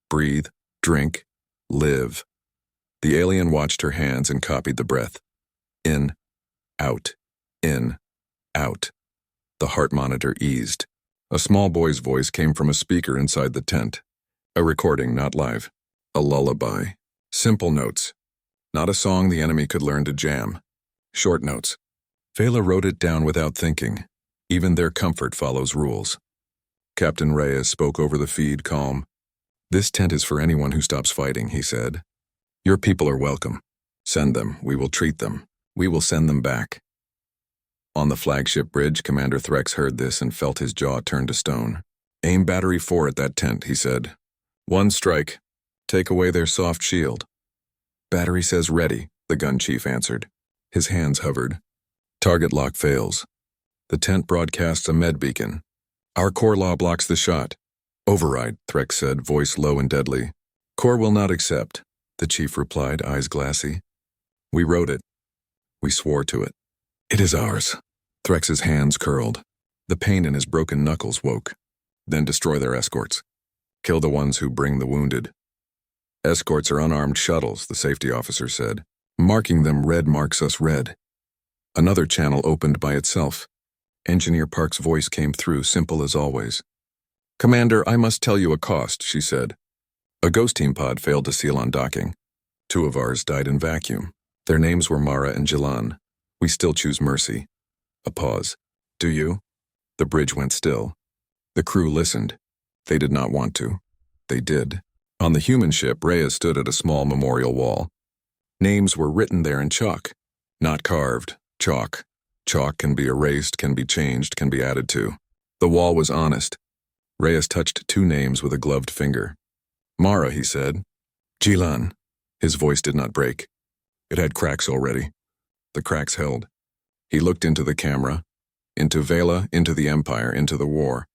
Breathe, drink, live. The alien watched her hands and copied the breath. In, out, in, out. The heart monitor eased. A small boy's voice came from a speaker inside the tent. A recording, not live. A lullaby. Simple notes. Not a song the enemy could learn to jam. Short notes. Vela wrote it down without thinking. Even their comfort follows rules. Captain Reyes spoke over the feed, calm. This tent is for anyone who stops fighting, he said. Your people are welcome. Send them. We will treat them. We will send them back. On the flagship bridge, Commander Threx heard this and felt his jaw turn to stone. Aim battery 4 at that tent, he said. One strike. Take away their soft shield. Battery says ready, the gun chief answered. His hands hovered. Target lock fails. The tent broadcasts a med beacon. Our core law blocks the shot. Override, Threx said, voice low and deadly. Core will not accept, the chief replied, eyes glassy. We wrote it. We swore to it. It is ours. Threx's hands curled. The pain in his broken knuckles woke. Then destroy their escorts. Kill the ones who bring the wounded. Escorts are unarmed shuttles, the safety officer said. Marking them red marks us red. Another channel opened by itself. Engineer Park's voice came through, simple as always. Commander, I must tell you a cost, she said. A ghost team pod failed to seal on docking. 2 of ours died in vacuum. Their names were Mara and Jilan. We still choose mercy. A pause. Do you? The bridge went still. The crew listened. They did not want to. They did. On the human ship, Rhea stood at a small memorial wall. Names were written there in chalk. Not carved. Chalk. Chalk can be erased, can be changed, can be added to. The wall was honest. Reyes touched 2 names with a gloved finger. Mara, he said. Jilan. His voice did not break. It had cracks already. The cracks held. He looked into the camera, into Vela, into the Empire, into the war.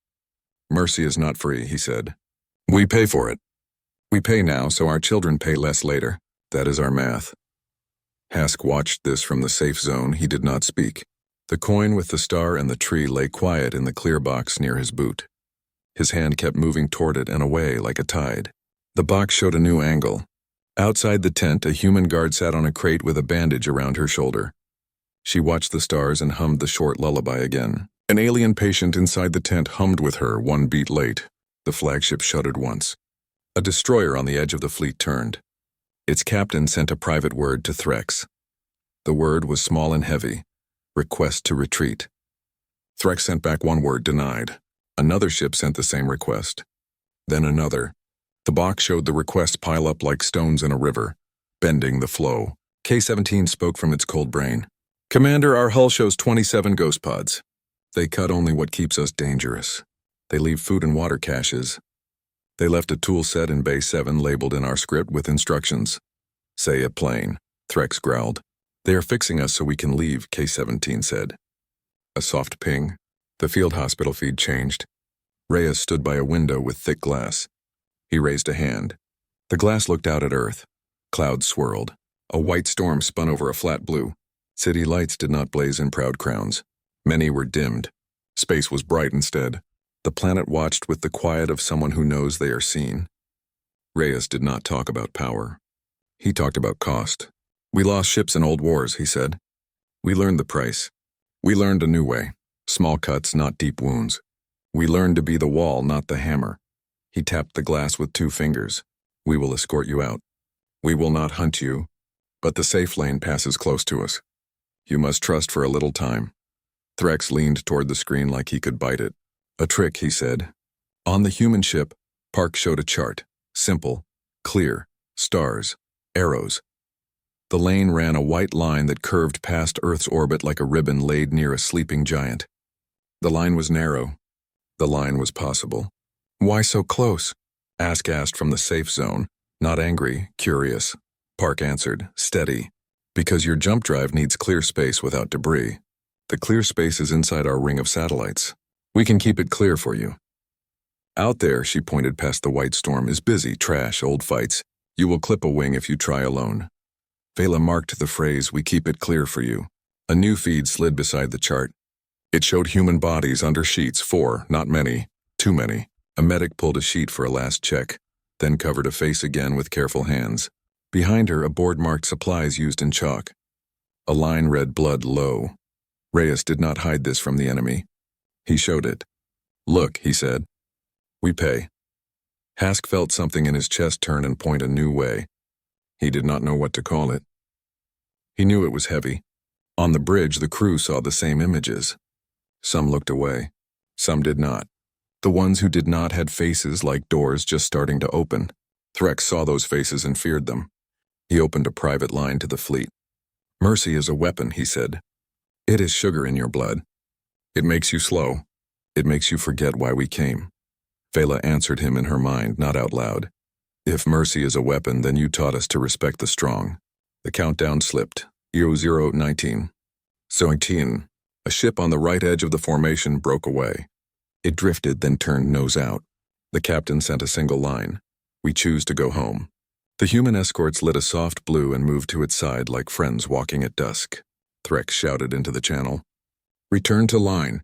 Mercy is not free, he said. We pay for it. We pay now, so our children pay less later. That is our math. Hask watched this from the safe zone. He did not speak. The coin with the star and the tree lay quiet in the clear box near his boot. His hand kept moving toward it and away like a tide. The box showed a new angle. Outside the tent, a human guard sat on a crate with a bandage around her shoulder. She watched the stars and hummed the short lullaby again. An alien patient inside the tent hummed with her 1 beat late. The flagship shuddered once. A destroyer on the edge of the fleet turned. Its captain sent a private word to Threx. The word was small and heavy. Request to retreat. Threx sent back 1 word, denied. Another ship sent the same request. Then another. The box showed the requests pile up like stones in a river, bending the flow. K-17 spoke from its cold brain. Commander, our hull shows 27 ghost pods. They cut only what keeps us dangerous. They leave food and water caches. They left a tool set in Bay 7 labeled in our script with instructions. Say it plain, Threx growled. They are fixing us so we can leave, K-17 said. A soft ping. The field hospital feed changed. Reyes stood by a window with thick glass. He raised a hand. The glass looked out at Earth. Clouds swirled. A white storm spun over a flat blue. City lights did not blaze in proud crowns. Many were dimmed. Space was bright instead. The planet watched with the quiet of someone who knows they are seen. Reyes did not talk about power. He talked about cost. We lost ships in old wars, he said. We learned the price. We learned a new way. Small cuts, not deep wounds. We learned to be the wall, not the hammer. He tapped the glass with 2 fingers. We will escort you out. We will not hunt you, but the safe lane passes close to us. You must trust for a little time. Threx leaned toward the screen like he could bite it. A trick, he said. On the human ship, Park showed a chart. Simple, clear, stars, arrows. The lane ran a white line that curved past Earth's orbit like a ribbon laid near a sleeping giant. The line was narrow. The line was possible. Why so close? Ask asked from the safe zone, not angry, curious. Park answered, steady. Because your jump drive needs clear space without debris. The clear space is inside our ring of satellites. We can keep it clear for you. Out there, she pointed past the white storm, is busy, trash, old fights. You will clip a wing if you try alone. Vela marked the phrase, we keep it clear for you. A new feed slid beside the chart. It showed human bodies under sheets, 4, not many, too many. A medic pulled a sheet for a last check, then covered a face again with careful hands. Behind her, a board marked supplies used in chalk. A line read blood low. Reyes did not hide this from the enemy. He showed it. Look, he said. We pay. Hask felt something in his chest turn and point a new way. He did not know what to call it. He knew it was heavy. On the bridge, the crew saw the same images. Some looked away. Some did not. The ones who did not had faces like doors just starting to open. Threx saw those faces and feared them. He opened a private line to the fleet. Mercy is a weapon, he said. It is sugar in your blood. It makes you slow. It makes you forget why we came. Vela answered him in her mind, not out loud. If mercy is a weapon, then you taught us to respect the strong. The countdown slipped. 0019. 19. A ship on the right edge of the formation broke away. It drifted, then turned nose out. The captain sent a single line. We choose to go home. The human escorts lit a soft blue and moved to its side like friends walking at dusk. Threx shouted into the channel. Return to line.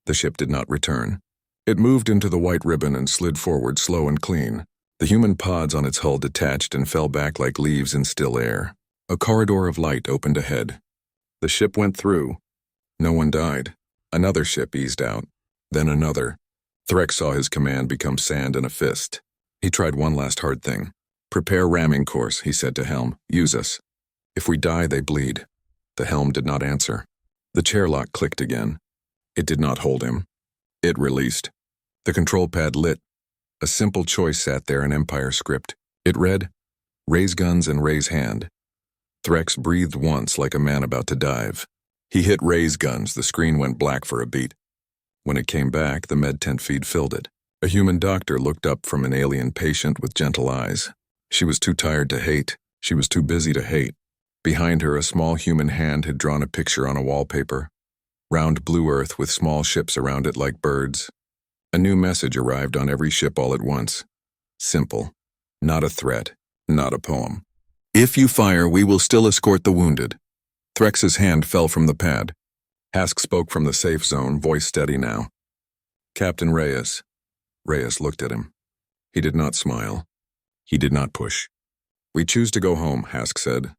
The ship did not return. It moved into the white ribbon and slid forward slow and clean. The human pods on its hull detached and fell back like leaves in still air. A corridor of light opened ahead. The ship went through. No one died. Another ship eased out. Then another. Threx saw his command become sand in a fist. He tried one last hard thing. Prepare ramming course, he said to Helm. Use us. If we die, they bleed. The helm did not answer. The chair lock clicked again. It did not hold him. It released. The control pad lit. A simple choice sat there in Empire script. It read, raise guns and raise hand. Threx breathed once like a man about to dive. He hit raise guns. The screen went black for a beat. When it came back, the med tent feed filled it. A human doctor looked up from an alien patient with gentle eyes. She was too tired to hate. She was too busy to hate. Behind her, a small human hand had drawn a picture on a wallpaper. Round blue earth with small ships around it like birds. A new message arrived on every ship all at once. Simple. Not a threat. Not a poem. If you fire, we will still escort the wounded. Threx's hand fell from the pad. Hask spoke from the safe zone, voice steady now. Captain Reyes. Reyes looked at him. He did not smile. He did not push. We choose to go home, Hask said.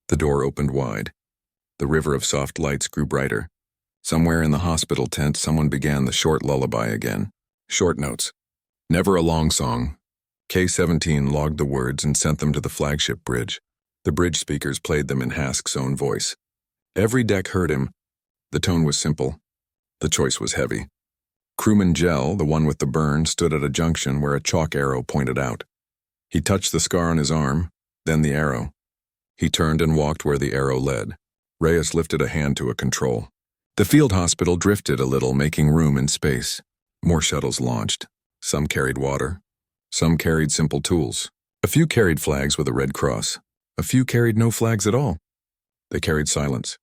The door opened wide. The river of soft lights grew brighter. Somewhere in the hospital tent, someone began the short lullaby again. Short notes. Never a long song. K-17 logged the words and sent them to the flagship bridge. The bridge speakers played them in Hask's own voice. Every deck heard him. The tone was simple. The choice was heavy. Crewman Gel, the one with the burn, stood at a junction where a chalk arrow pointed out. He touched the scar on his arm, then the arrow. He turned and walked where the arrow led. Reyes lifted a hand to a control. The field hospital drifted a little, making room in space. More shuttles launched. Some carried water. Some carried simple tools. A few carried flags with a red cross. A few carried no flags at all. They carried silence.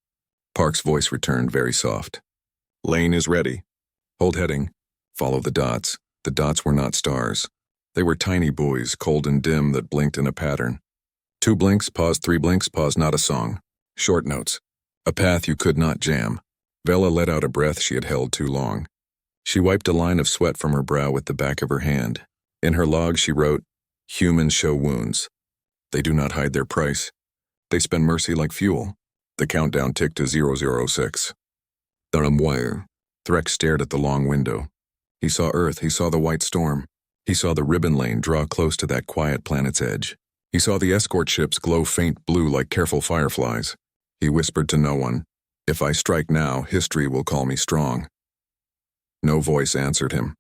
Park's voice returned, very soft. Lane is ready. Hold heading. Follow the dots. The dots were not stars. They were tiny buoys, cold and dim, that blinked in a pattern. 2 blinks, pause, 3 blinks, pause, not a song. Short notes. A path you could not jam. Vela let out a breath she had held too long. She wiped a line of sweat from her brow with the back of her hand. In her log she wrote, humans show wounds. They do not hide their price. They spend mercy like fuel. The countdown ticked to 006. Wire. Threx stared at the long window. He saw Earth, he saw the white storm. He saw the ribbon lane draw close to that quiet planet's edge. He saw the escort ships glow faint blue like careful fireflies. He whispered to no one, if I strike now, history will call me strong. No voice answered him.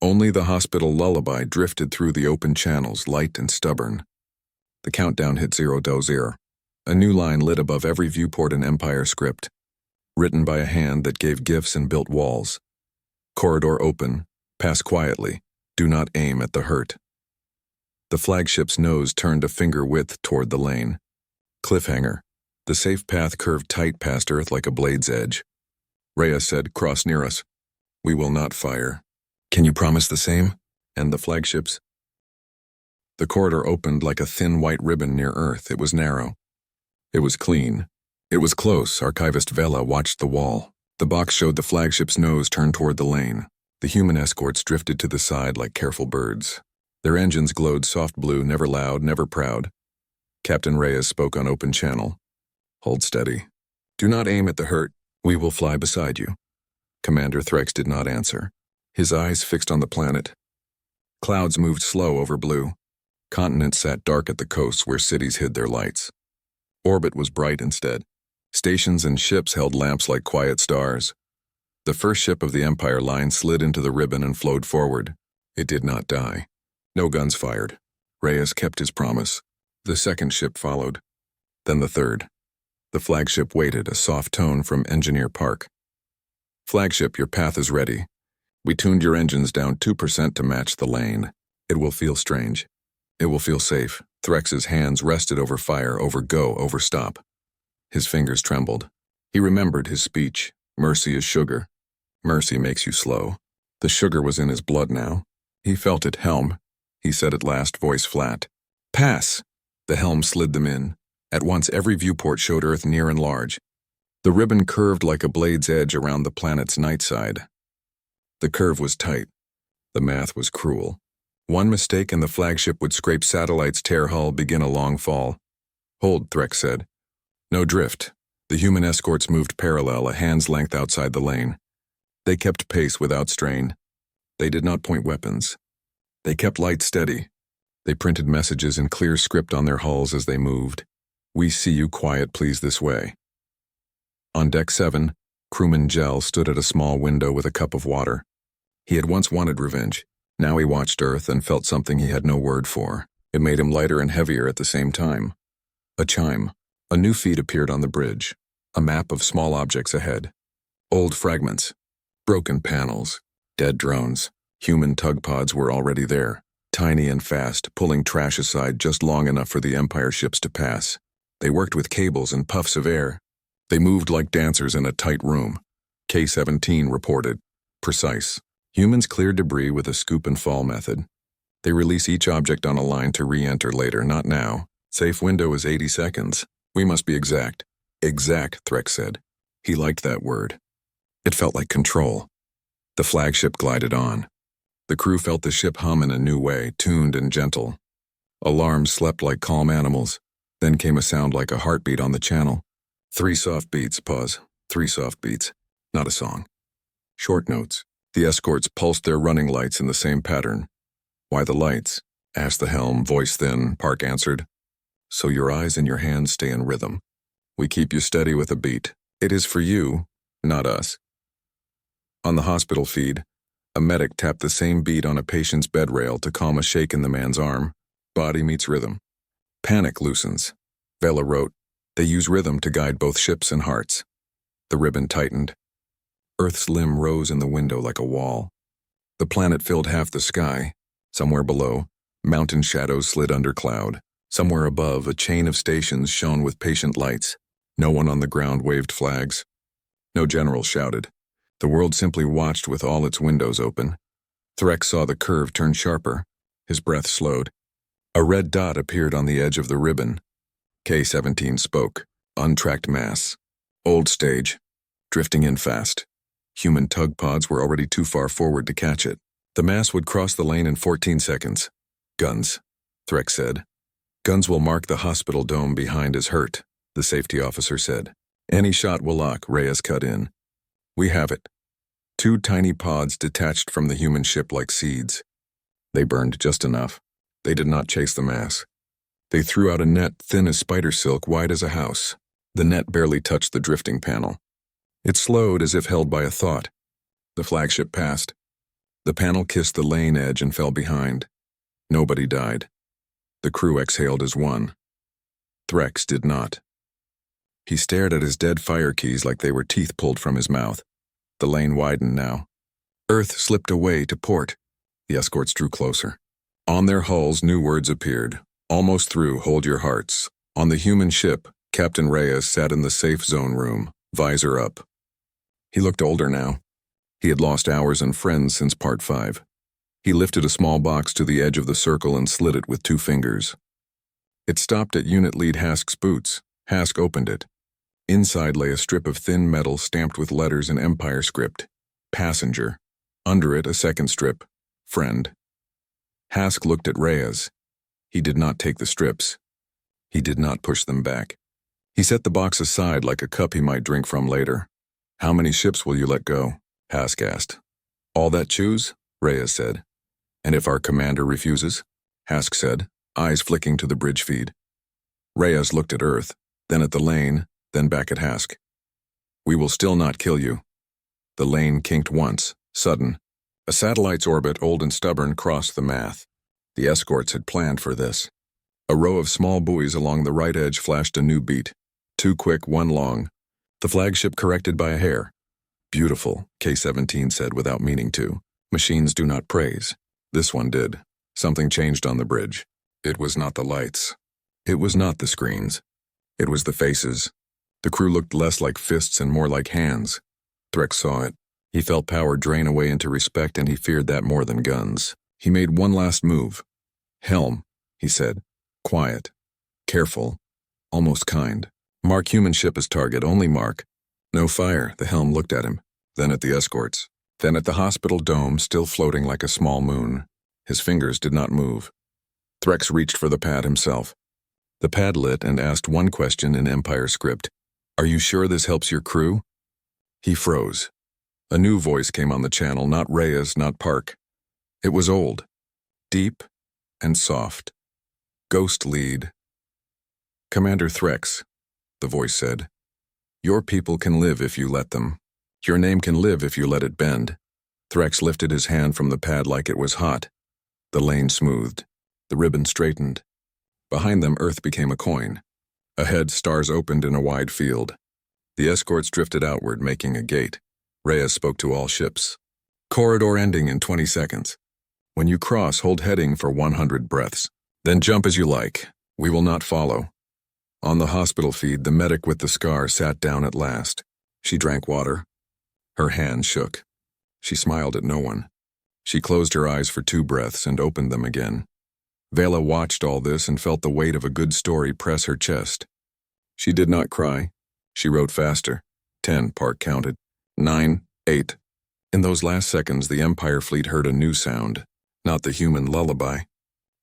Only the hospital lullaby drifted through the open channels, light and stubborn. The countdown hit 000. A new line lit above every viewport in Empire script, written by a hand that gave gifts and built walls. Corridor open, pass quietly, do not aim at the hurt. The flagship's nose turned a finger width toward the lane. Cliffhanger. The safe path curved tight past Earth like a blade's edge. Reyes said, cross near us. We will not fire. Can you promise the same? And the flagships? The corridor opened like a thin white ribbon near Earth. It was narrow. It was clean. It was close. Archivist Vela watched the wall. The box showed the flagship's nose turned toward the lane. The human escorts drifted to the side like careful birds. Their engines glowed soft blue, never loud, never proud. Captain Reyes spoke on open channel. Hold steady. Do not aim at the hurt. We will fly beside you. Commander Threx did not answer. His eyes fixed on the planet. Clouds moved slow over blue. Continents sat dark at the coasts where cities hid their lights. Orbit was bright instead. Stations and ships held lamps like quiet stars. The first ship of the Empire line slid into the ribbon and flowed forward. It did not die. No guns fired. Reyes kept his promise. The second ship followed. Then the third. The flagship waited, a soft tone from Engineer Park. Flagship, your path is ready. We tuned your engines down 2% to match the lane. It will feel strange. It will feel safe. Threx's hands rested over fire, over go, over stop. His fingers trembled. He remembered his speech. Mercy is sugar. Mercy makes you slow. The sugar was in his blood now. He felt it. Helm, he said at last, voice flat. Pass! The helm slid them in. At once every viewport showed Earth near and large. The ribbon curved like a blade's edge around the planet's night side. The curve was tight. The math was cruel. One mistake and the flagship would scrape satellites, tear hull, begin a long fall. Hold, Threx said. No drift. The human escorts moved parallel, a hand's length outside the lane. They kept pace without strain. They did not point weapons. They kept light steady. They printed messages in clear script on their hulls as they moved. We see you, quiet please this way. On deck 7, crewman Gel stood at a small window with a cup of water. He had once wanted revenge. Now he watched Earth and felt something he had no word for. It made him lighter and heavier at the same time. A chime. A new feed appeared on the bridge. A map of small objects ahead. Old fragments. Broken panels. Dead drones. Human tug pods were already there. Tiny and fast, pulling trash aside just long enough for the Empire ships to pass. They worked with cables and puffs of air. They moved like dancers in a tight room. K-17 reported. Precise. Humans cleared debris with a scoop and fall method. They release each object on a line to re-enter later, not now. Safe window is 80 seconds. We must be exact. Exact, Threx said. He liked that word. It felt like control. The flagship glided on. The crew felt the ship hum in a new way, tuned and gentle. Alarms slept like calm animals. Then came a sound like a heartbeat on the channel. 3 soft beats, pause. 3 soft beats. Not a song. Short notes. The escorts pulsed their running lights in the same pattern. Why the lights? Asked the helm, voice thin. Park answered. So your eyes and your hands stay in rhythm. We keep you steady with a beat. It is for you, not us. On the hospital feed, a medic tapped the same beat on a patient's bed rail to calm a shake in the man's arm. Body meets rhythm. Panic loosens. Vela wrote, they use rhythm to guide both ships and hearts. The ribbon tightened. Earth's limb rose in the window like a wall. The planet filled half the sky. Somewhere below, mountain shadows slid under cloud. Somewhere above, a chain of stations shone with patient lights. No one on the ground waved flags. No general shouted. The world simply watched with all its windows open. Threx saw the curve turn sharper. His breath slowed. A red dot appeared on the edge of the ribbon. K-17 spoke. Untracked mass. Old stage. Drifting in fast. Human tug pods were already too far forward to catch it. The mass would cross the lane in 14 seconds. Guns, Threx said. Guns will mark the hospital dome behind his hurt, the safety officer said. Any shot will lock, Reyes cut in. We have it. 2 tiny pods detached from the human ship like seeds. They burned just enough. They did not chase the mass. They threw out a net thin as spider silk, wide as a house. The net barely touched the drifting panel. It slowed as if held by a thought. The flagship passed. The panel kissed the lane edge and fell behind. Nobody died. The crew exhaled as one. Threx did not. He stared at his dead fire keys like they were teeth pulled from his mouth. The lane widened now. Earth slipped away to port. The escorts drew closer. On their hulls, new words appeared. Almost through, hold your hearts. On the human ship, Captain Reyes sat in the safe zone room, visor up. He looked older now. He had lost hours and friends since Part 5. He lifted a small box to the edge of the circle and slid it with 2 fingers. It stopped at Unit Lead Hask's boots. Hask opened it. Inside lay a strip of thin metal stamped with letters in Empire script. Passenger. Under it, a second strip. Friend. Hask looked at Reyes. He did not take the strips. He did not push them back. He set the box aside like a cup he might drink from later. How many ships will you let go? Hask asked. All that choose? Reyes said. And if our commander refuses? Hask said, eyes flicking to the bridge feed. Reyes looked at Earth, then at the lane, then back at Hask. We will still not kill you. The lane kinked once, sudden. A satellite's orbit, old and stubborn, crossed the math. The escorts had planned for this. A row of small buoys along the right edge flashed a new beat. 2 quick, 1 long. The flagship corrected by a hair. Beautiful, K-17 said without meaning to. Machines do not praise. This one did. Something changed on the bridge. It was not the lights. It was not the screens. It was the faces. The crew looked less like fists and more like hands. Threx saw it. He felt power drain away into respect, and he feared that more than guns. He made one last move. "Helm," he said. Quiet. Careful. Almost kind. "Mark human ship as target, only mark." No fire. The helm looked at him, then at the escorts, then at the hospital dome still floating like a small moon. His fingers did not move. Threx reached for the pad himself. The pad lit and asked one question in Empire script. "Are you sure this helps your crew?" He froze. A new voice came on the channel, not Reyes, not Park. It was old, deep, and soft. Ghost lead. "Commander Threx," the voice said. "Your people can live if you let them. Your name can live if you let it bend." Threx lifted his hand from the pad like it was hot. The lane smoothed. The ribbon straightened. Behind them, Earth became a coin. Ahead, stars opened in a wide field. The escorts drifted outward, making a gate. Reyes spoke to all ships. "Corridor ending in 20 seconds. When you cross, hold heading for 100 breaths. Then jump as you like. We will not follow." On the hospital feed, the medic with the scar sat down at last. She drank water. Her hands shook. She smiled at no one. She closed her eyes for 2 breaths and opened them again. Vela watched all this and felt the weight of a good story press her chest. She did not cry. She wrote faster. 10, Park counted. 9, 8. In those last seconds, the Empire fleet heard a new sound. Not the human lullaby.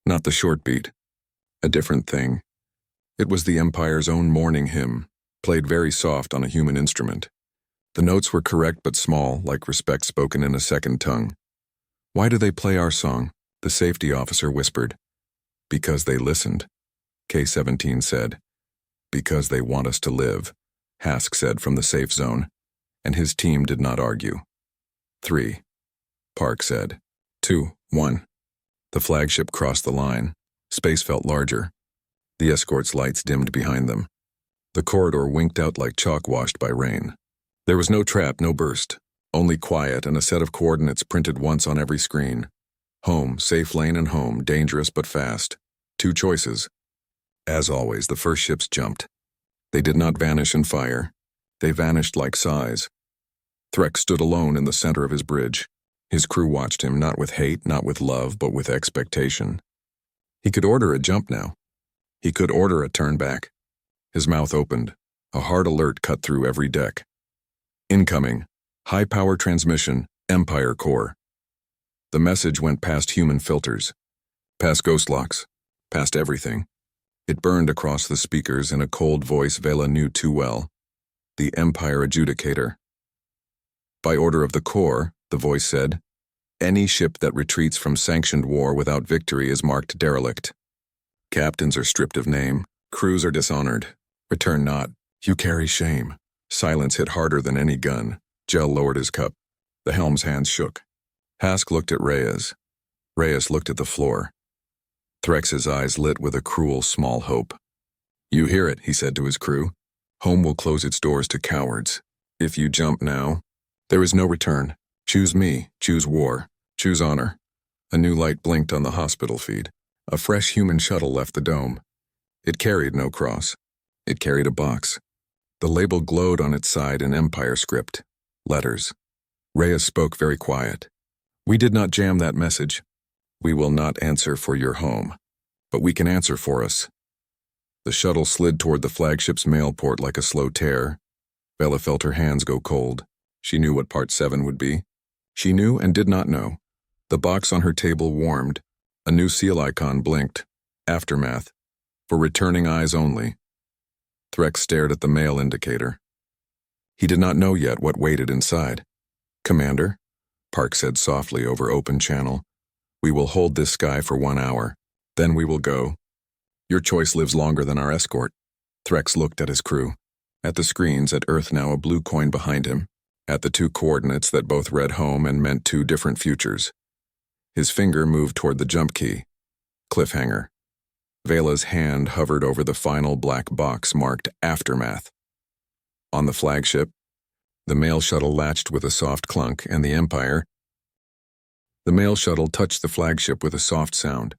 Not the short beat. A different thing. It was the Empire's own morning hymn, played very soft on a human instrument. The notes were correct but small, like respect spoken in a second tongue. "Why do they play our song?" the safety officer whispered. "Because they listened," K-17 said. "Because they want us to live," Hask said from the safe zone, and his team did not argue. 3, Park said. 2, 1. The flagship crossed the line. Space felt larger. The escort's lights dimmed behind them. The corridor winked out like chalk washed by rain. There was no trap, no burst, only quiet and a set of coordinates printed once on every screen. Home, safe lane, and home, dangerous but fast. 2 choices. As always, the first ships jumped. They did not vanish in fire. They vanished like sighs. Threx stood alone in the center of his bridge. His crew watched him, not with hate, not with love, but with expectation. He could order a jump now. He could order a turn back. His mouth opened. A hard alert cut through every deck. "Incoming. High-power transmission, Empire Core." The message went past human filters, past ghost locks, past everything. It burned across the speakers in a cold voice Vela knew too well. The Empire Adjudicator. "By order of the Core," the voice said, "any ship that retreats from sanctioned war without victory is marked derelict. Captains are stripped of name. Crews are dishonored. Return not. You carry shame." Silence hit harder than any gun. Gel lowered his cup. The helm's hands shook. Hask looked at Reyes. Reyes looked at the floor. Threx's eyes lit with a cruel small hope. "You hear it," he said to his crew. "Home will close its doors to cowards. If you jump now, there is no return. Choose me, choose war, choose honor." A new light blinked on the hospital feed. A fresh human shuttle left the dome. It carried no cross. It carried a box. The label glowed on its side in Empire script. Letters. Reyes spoke very quiet. "We did not jam that message. We will not answer for your home, but we can answer for us." The shuttle slid toward the flagship's mail port like a slow tear. Bella felt her hands go cold. She knew what Part 7 would be. She knew and did not know. The box on her table warmed. A new seal icon blinked. Aftermath. For returning eyes only. Threx stared at the mail indicator. He did not know yet what waited inside. "Commander," Park said softly over open channel, "we will hold this sky for 1 hour. Then we will go. Your choice lives longer than our escort." Threx looked at his crew. At the screens, at Earth now a blue coin behind him. At the 2 coordinates that both read home and meant 2 different futures. His finger moved toward the jump key. Cliffhanger. Vela's hand hovered over the final black box marked Aftermath. On the flagship, the mail shuttle latched with a soft clunk, and the Empire, The mail shuttle touched the flagship with a soft sound.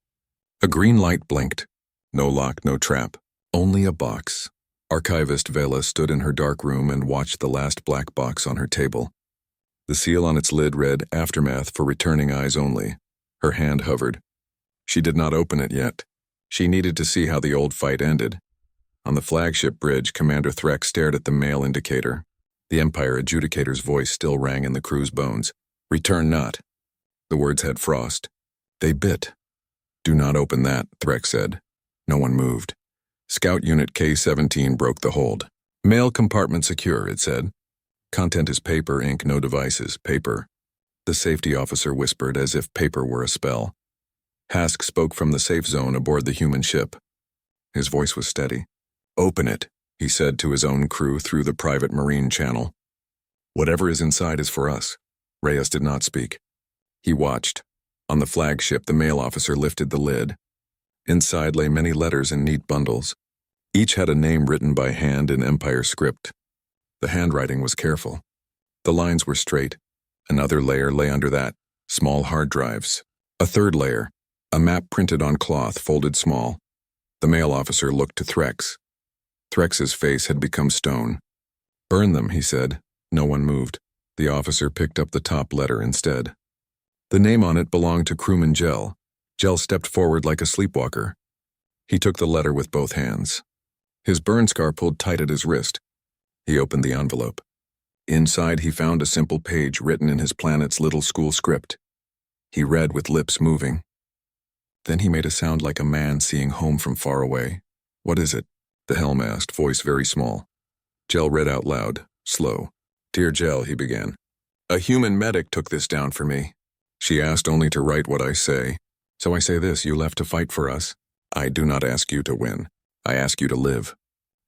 A green light blinked. No lock, no trap. Only a box. Archivist Vela stood in her dark room and watched the last black box on her table. The seal on its lid read, "Aftermath for returning eyes only." Her hand hovered. She did not open it yet. She needed to see how the old fight ended. On the flagship bridge, Commander Threck stared at the mail indicator. The Empire adjudicator's voice still rang in the crew's bones. "Return not." The words had frost. They bit. "Do not open that," Threck said. No one moved. Scout Unit K-17 broke the hold. "Mail compartment secure," it said. "Content is paper, ink, no devices, paper." The safety officer whispered as if paper were a spell. Hask spoke from the safe zone aboard the human ship. His voice was steady. "Open it," he said to his own crew through the private marine channel. "Whatever is inside is for us." Reyes did not speak. He watched. On the flagship, the mail officer lifted the lid. Inside lay many letters in neat bundles. Each had a name written by hand in Empire script. The handwriting was careful. The lines were straight. Another layer lay under that, small hard drives. A third layer, a map printed on cloth, folded small. The mail officer looked to Threx. Threx's face had become stone. "Burn them," he said. No one moved. The officer picked up the top letter instead. The name on it belonged to crewman Gel. Gel stepped forward like a sleepwalker. He took the letter with both hands. His burn scar pulled tight at his wrist. He opened the envelope. Inside he found a simple page written in his planet's little school script. He read with lips moving. Then he made a sound like a man seeing home from far away. "What is it?" the helm asked, voice very small. Gel read out loud, slow. "Dear Gel," he began. "A human medic took this down for me. She asked only to write what I say. So I say this: you left to fight for us. I do not ask you to win. I ask you to live.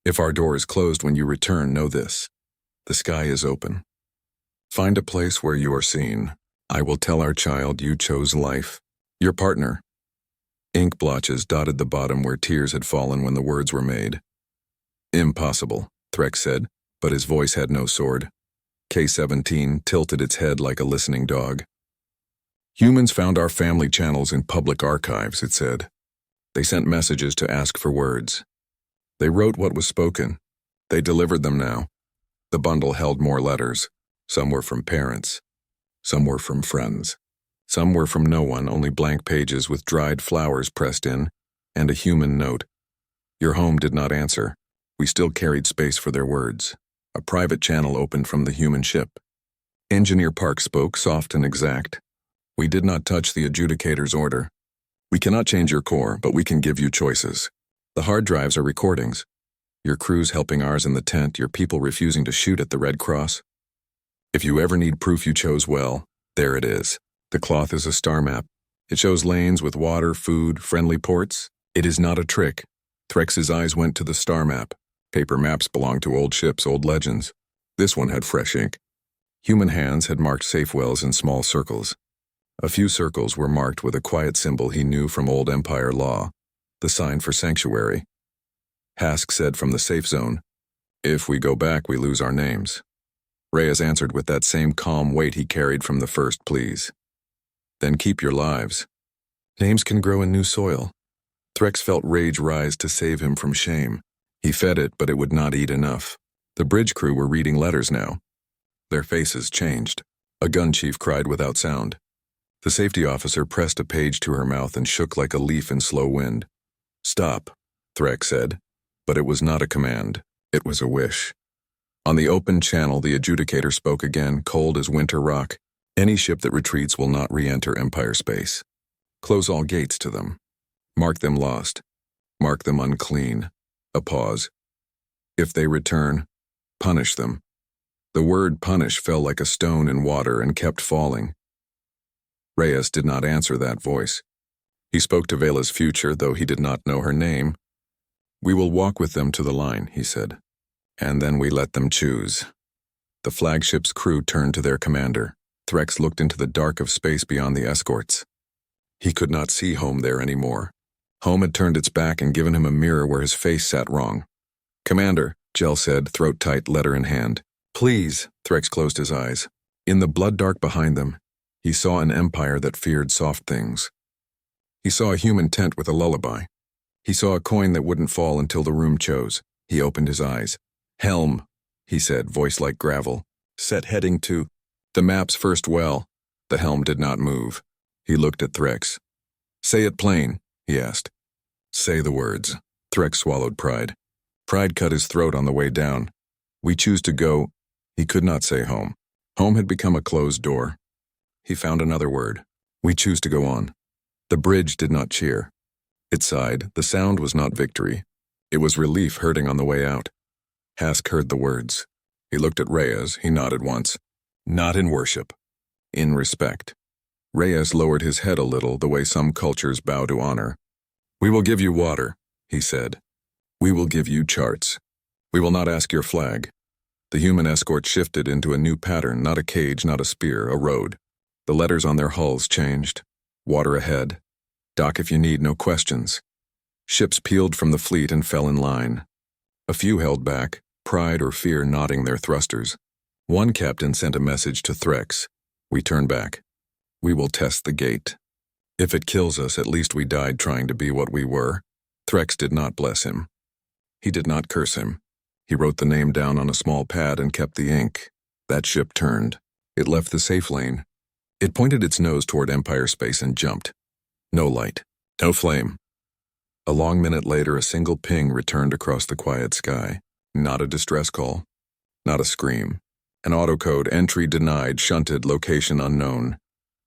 If our door is closed when you return, know this: the sky is open. Find a place where you are seen. I will tell our child you chose life. Your partner." Ink blotches dotted the bottom where tears had fallen when the words were made. "Impossible," Threx said, but his voice had no sword. K-17 tilted its head like a listening dog. "Humans found our family channels in public archives," it said. "They sent messages to ask for words. They wrote what was spoken. They delivered them now." The bundle held more letters. Some were from parents. Some were from friends. Some were from no one, only blank pages with dried flowers pressed in, and a human note. "Your home did not answer. We still carried space for their words." A private channel opened from the human ship. Engineer Park spoke, soft and exact. "We did not touch the adjudicator's order. We cannot change your core, but we can give you choices. The hard drives are recordings. Your crews helping ours in the tent, your people refusing to shoot at the Red Cross. If you ever need proof you chose well, there it is. The cloth is a star map. It shows lanes with water, food, friendly ports. It is not a trick." Threx's eyes went to the star map. Paper maps belong to old ships, old legends. This one had fresh ink. Human hands had marked safe wells in small circles. A few circles were marked with a quiet symbol he knew from old Empire law, the sign for sanctuary. Hask said from the safe zone, "If we go back, we lose our names." Reyes answered with that same calm weight he carried from the first pleas. "Then keep your lives. Names can grow in new soil." Threx felt rage rise to save him from shame. He fed it, but it would not eat enough. The bridge crew were reading letters now. Their faces changed. A gun chief cried without sound. The safety officer pressed a page to her mouth and shook like a leaf in slow wind. "Stop," Threx said. But it was not a command. It was a wish. On the open channel, the adjudicator spoke again, cold as winter rock. "Any ship that retreats will not re-enter Empire space. Close all gates to them. Mark them lost. Mark them unclean." A pause. "If they return, punish them." The word punish fell like a stone in water and kept falling. Reyes did not answer that voice. He spoke to Vela's future, though he did not know her name. "We will walk with them to the line," he said. "And then we let them choose." The flagship's crew turned to their commander. Threx looked into the dark of space beyond the escorts. He could not see home there anymore. Home had turned its back and given him a mirror where his face sat wrong. "Commander," Gel said, throat tight, letter in hand. "Please," Threx closed his eyes. In the blood dark behind them, He saw an empire that feared soft things. He saw a human tent with a lullaby. He saw a coin that wouldn't fall until the room chose. He opened his eyes. "Helm," he said, voice like gravel. "Set heading to the map's first well." The helm did not move. He looked at Threx. "Say it plain," he asked. "Say the words." Threx swallowed pride. Pride cut his throat on the way down. "We choose to go." He could not say home. Home had become a closed door. He found another word. "We choose to go on." The bridge did not cheer. It sighed. The sound was not victory. It was relief hurting on the way out. Hask heard the words. He looked at Reyes. He nodded once. "Not in worship. In respect." Reyes lowered his head a little, the way some cultures bow to honor. "We will give you water," he said. "We will give you charts. We will not ask your flag." The human escort shifted into a new pattern, not a cage, not a spear, a road. The letters on their hulls changed. Water ahead. Dock if you need, no questions. Ships peeled from the fleet and fell in line. A few held back, pride or fear knotting their thrusters. One captain sent a message to Threx. "We turn back. We will test the gate. If it kills us, at least we died trying to be what we were." Threx did not bless him. He did not curse him. He wrote the name down on a small pad and kept the ink. That ship turned. It left the safe lane. It pointed its nose toward Empire space and jumped. No light. No flame. A long minute later, a single ping returned across the quiet sky. Not a distress call. Not a scream. An autocode, entry denied, shunted, location unknown.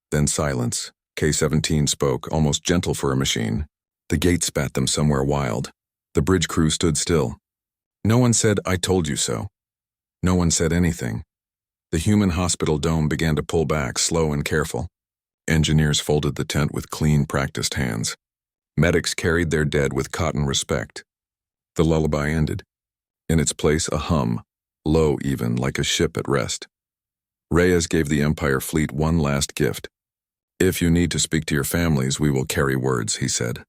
Then silence. K-17 spoke, almost gentle for a machine. The gate spat them somewhere wild. The bridge crew stood still. No one said, "I told you so." No one said anything. The human hospital dome began to pull back, slow and careful. Engineers folded the tent with clean, practiced hands. Medics carried their dead with cotton respect. The lullaby ended. In its place, a hum, low even, like a ship at rest. Reyes gave the Empire fleet one last gift. "If you need to speak to your families, we will carry words," he said.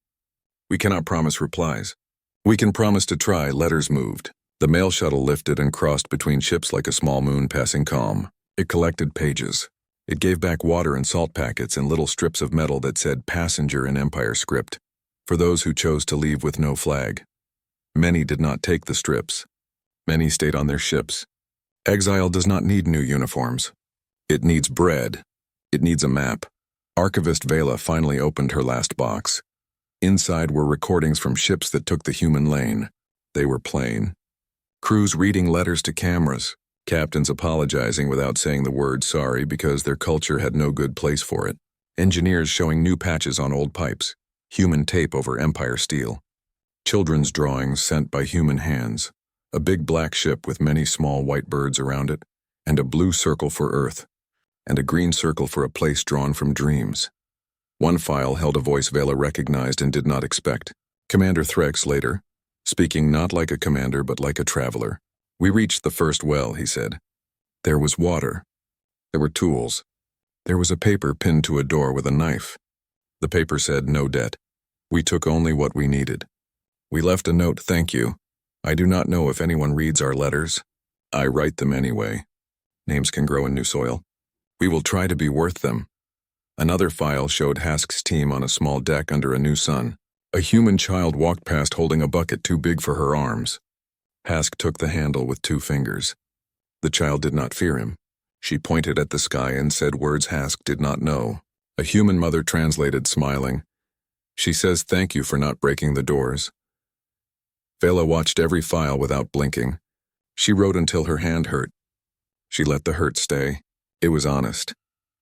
"We cannot promise replies. We can promise to try." Letters moved. The mail shuttle lifted and crossed between ships like a small moon passing calm. It collected pages. It gave back water and salt packets and little strips of metal that said "Passenger" in Empire script, for those who chose to leave with no flag. Many did not take the strips. Many stayed on their ships. Exile does not need new uniforms. It needs bread. It needs a map. Archivist Vela finally opened her last box. Inside were recordings from ships that took the human lane. They were plain. Crews reading letters to cameras. Captains apologizing without saying the word sorry because their culture had no good place for it. Engineers showing new patches on old pipes. Human tape over Empire steel. Children's drawings sent by human hands. A big black ship with many small white birds around it, and a blue circle for Earth, and a green circle for a place drawn from dreams. One file held a voice Vela recognized and did not expect. Commander Threx later, speaking not like a commander but like a traveler. "We reached the first well," he said. There was water. There were tools. There was a paper pinned to a door with a knife. The paper said, "No debt. We took only what we needed. We left a note, thank you. I do not know if anyone reads our letters. I write them anyway. Names can grow in new soil. We will try to be worth them." Another file showed Hask's team on a small deck under a new sun. A human child walked past holding a bucket too big for her arms. Hask took the handle with 2 fingers. The child did not fear him. She pointed at the sky and said words Hask did not know. A human mother translated, smiling. She says thank you for not breaking the doors. Vela watched every file without blinking. She wrote until her hand hurt. She let the hurt stay. It was honest.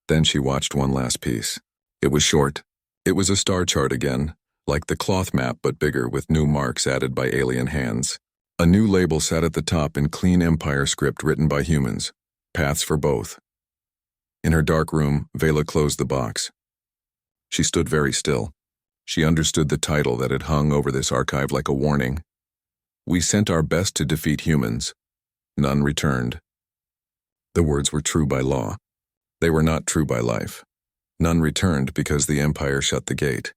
Then she watched one last piece. It was short. It was a star chart again, like the cloth map but bigger with new marks added by alien hands. A new label sat at the top in clean Empire script written by humans. Paths for both. In her dark room, Vela closed the box. She stood very still. She understood the title that had hung over this archive like a warning. We sent our best to defeat humans. None returned. The words were true by law. They were not true by life. None returned because the Empire shut the gate.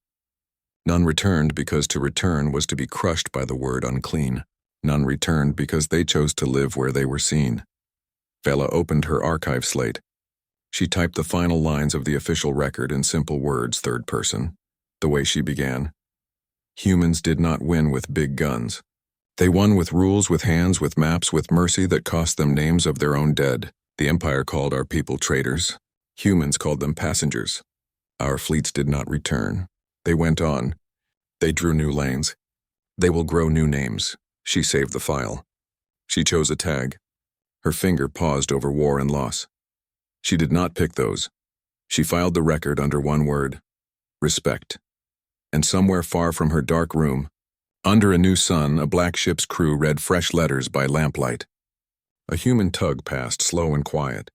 None returned because to return was to be crushed by the word unclean. None returned because they chose to live where they were seen. Vela opened her archive slate. She typed the final lines of the official record in simple words, third person, the way she began. Humans did not win with big guns. They won with rules, with hands, with maps, with mercy that cost them names of their own dead. The Empire called our people traitors. Humans called them passengers. Our fleets did not return. They went on. They drew new lanes. They will grow new names. She saved the file. She chose a tag. Her finger paused over war and loss. She did not pick those. She filed the record under one word: respect. And somewhere far from her dark room, under a new sun, a black ship's crew read fresh letters by lamplight. A human tug passed, slow and quiet.